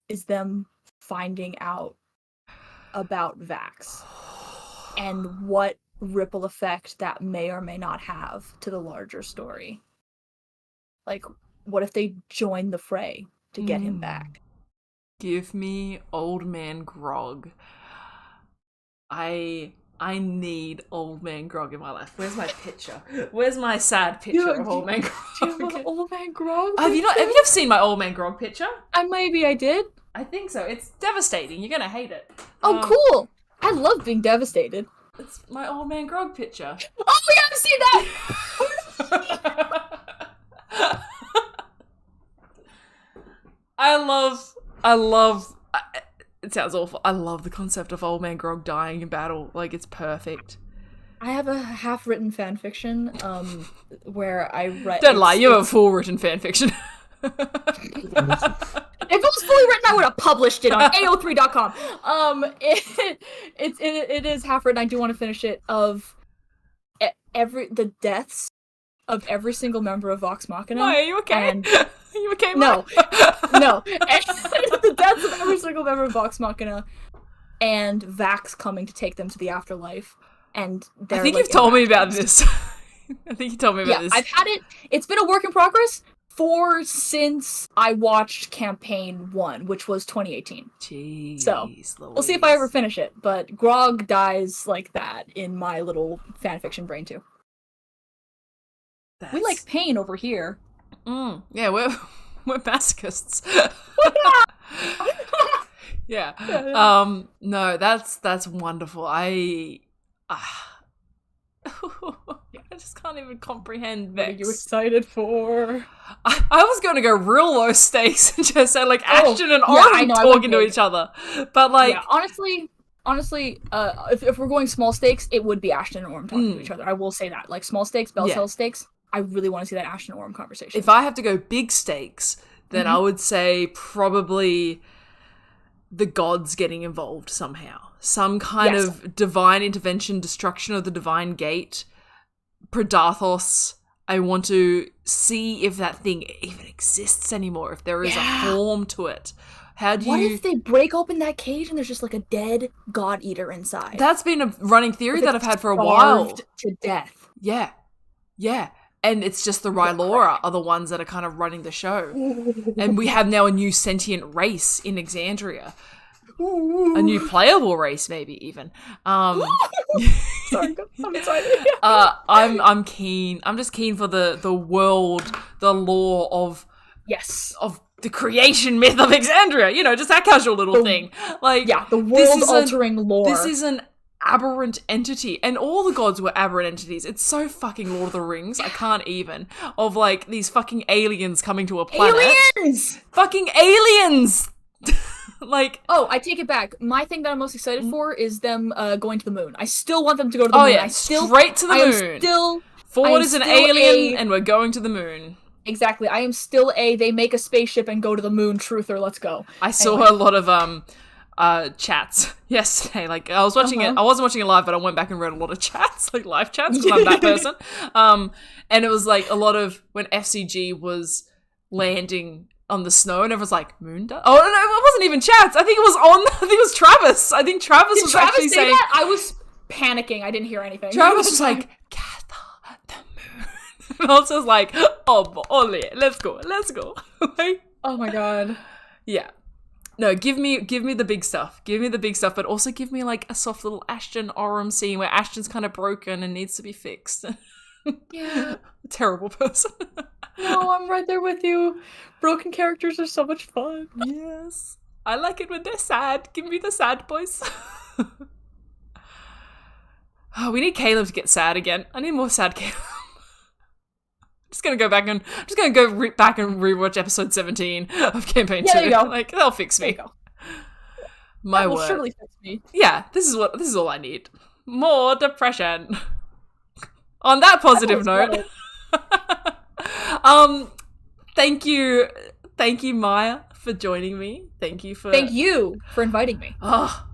is them finding out about Vax and what ripple effect that may or may not have to the larger story. Like, what if they join the fray to get him back? Give me Old Man Grog. I need Old Man Grog in my life. Where's my picture? Where's my sad picture of Old Man Grog? Do you have an Old Man Grog? Have you ever seen my Old Man Grog picture? I did. I think so. It's devastating. You're gonna hate it. Oh, cool! I love being devastated. It's my Old Man Grog picture. Oh, we haven't seen that! I love. It sounds awful. I love the concept of Old Man Grog dying in battle. Like, it's perfect. I have a half-written fanfiction, where I read. Don't lie, you have a full-written fanfiction. If it was fully written, I would have published it on AO3.com. It is half written. I do want to finish it. Of the deaths of every single member of Vox Machina. Why, are you okay? Are you okay? No, no. And the deaths of every single member of Vox Machina, and Vax coming to take them to the afterlife. And I think you've told me about this. I think you told me about this. I've had it. It's been a work in progress since I watched campaign 1, which was 2018. Jeez, so we'll see if I ever finish it. But Grog dies like that in my little fanfiction brain too. We like pain over here. Yeah, we're masochists. Yeah. No, that's wonderful. I just can't even comprehend Vex. What are you excited for? I was going to go real low stakes and just say, like, Ashton and Orin talking to each other. But, like... Yeah, honestly, if we're going small stakes, it would be Ashton and Orin talking to each other. I will say that. Like, small stakes, Bell Cell stakes, I really want to see that Ashton and Orin conversation. If I have to go big stakes, then I would say probably the gods getting involved somehow. Some kind of divine intervention, destruction of the divine gate, Predathos. I want to see if that thing even exists anymore, if there is a form to it. What if they break open that cage and there's just like a dead god eater inside? That's been a running theory that I've had for a while. To death. Yeah. Yeah. And it's just the Rylora are the ones that are kind of running the show. And we have now a new sentient race in Exandria. A new playable race, maybe even. Sorry, I'm excited. I'm keen. I'm just keen for the world, the lore of the creation myth of Exandria. You know, just that casual little thing. Like, the world-altering lore. This is an aberrant entity, and all the gods were aberrant entities. It's so fucking Lord of the Rings. I can't even. Of like these fucking aliens coming to a planet. Aliens! Fucking aliens! Like, I take it back. My thing that I'm most excited for is them going to the moon. I still want them to go to the moon. Yeah, straight to the moon. Ford is an alien, and we're going to the moon. Exactly. I am still they make a spaceship and go to the moon. Truther, let's go. I saw a lot of chats yesterday. Like, I was watching it. I wasn't watching it live, but I went back and read a lot of chats, like live chats, because I'm that person. And it was like a lot of when FCG was landing on the snow, and everyone's like, moon dust? Oh, no, it wasn't even chats. I think it was Travis. I think Travis was actually saying that? I was panicking. I didn't hear anything. Travis was like, gather the moon. And I was just like, oh, ole, let's go. Like, oh my god. Yeah. No, give me the big stuff. Give me the big stuff, but also give me like a soft little Ashton Orim scene where Ashton's kind of broken and needs to be fixed. Yeah. Terrible person. No, I'm right there with you. Broken characters are so much fun. Yes. I like it when they're sad. Give me the sad boys. Oh, we need Caleb to get sad again. I need more sad Caleb. I'm just gonna go back and rewatch episode 17 of campaign 2. There you go. Like, that'll fix me. My that will word. surely fix me. Yeah, this is all I need. More depression. On that positive note. Thank you, Maya, for joining me. Thank you for inviting me. Oh,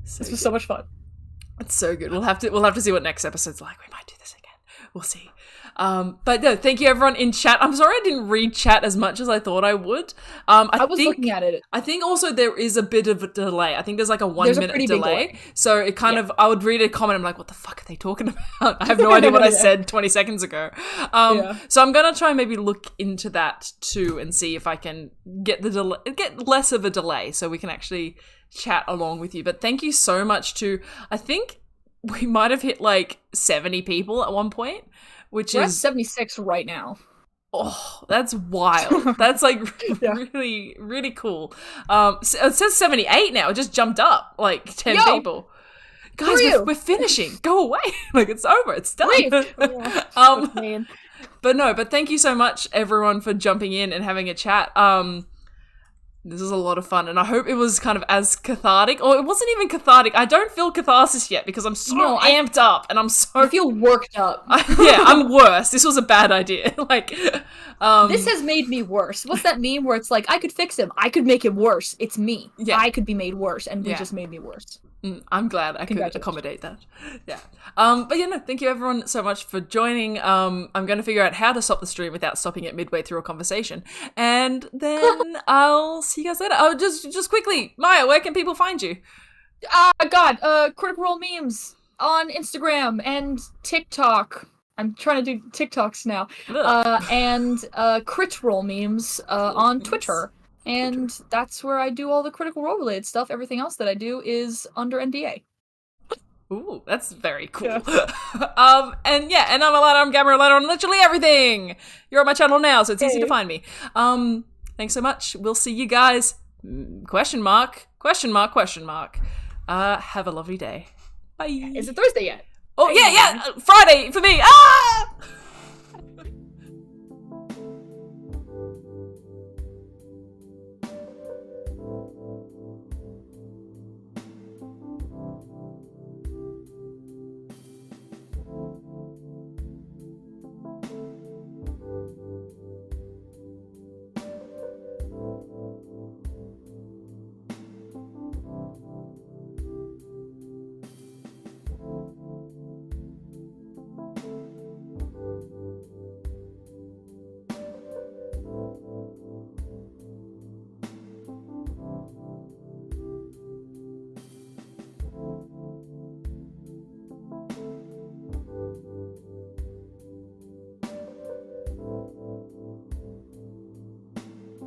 this was so much fun. It's so good. We'll have to see what next episode's like. We might do this again. We'll see. But no, thank you everyone in chat. I'm sorry I didn't read chat as much as I thought I would. I was looking at it. I think also there is a bit of a delay. I think there's like a 1 minute delay. So it kind of, I would read a comment. I'm like, what the fuck are they talking about? I have no idea what I said 20 seconds ago. So I'm going to try and maybe look into that too and see if I can get less of a delay so we can actually chat along with you. But thank you so much to, I think we might have hit like 70 people at one point. We're at 76 right now. Oh, that's wild. That's like really, really cool. It says 78 now. It just jumped up like 10 people. Guys, we're finishing. Go away. Like, it's over. It's done. But thank you so much everyone for jumping in and having a chat. This was a lot of fun, and I hope it was kind of as cathartic. Or it wasn't even cathartic. I don't feel catharsis yet because I'm so amped up, and I'm so... I feel worked up. I'm worse. This was a bad idea. Like, this has made me worse. What's that meme where it's like, I could fix him. I could make him worse. It's me. Yeah. I could be made worse, and we just made me worse. I'm glad I could accommodate that. Yeah. But thank you everyone so much for joining. I'm going to figure out how to stop the stream without stopping it midway through a conversation. And then I'll see you guys later. Oh, just quickly, Maya, where can people find you? CritRoleMemes on Instagram and TikTok. I'm trying to do TikToks now. And CritRoleMemes on Twitter. And that's where I do all the Critical Role related stuff. Everything else that I do is under NDA. Ooh, that's very cool. Yeah. And I'm I'm Gamma Alana on literally everything. You're on my channel now, so it's easy to find me. Thanks so much. We'll see you guys. Question mark. Have a lovely day. Bye. Is it Thursday yet? Oh, yeah. Friday for me. Ah!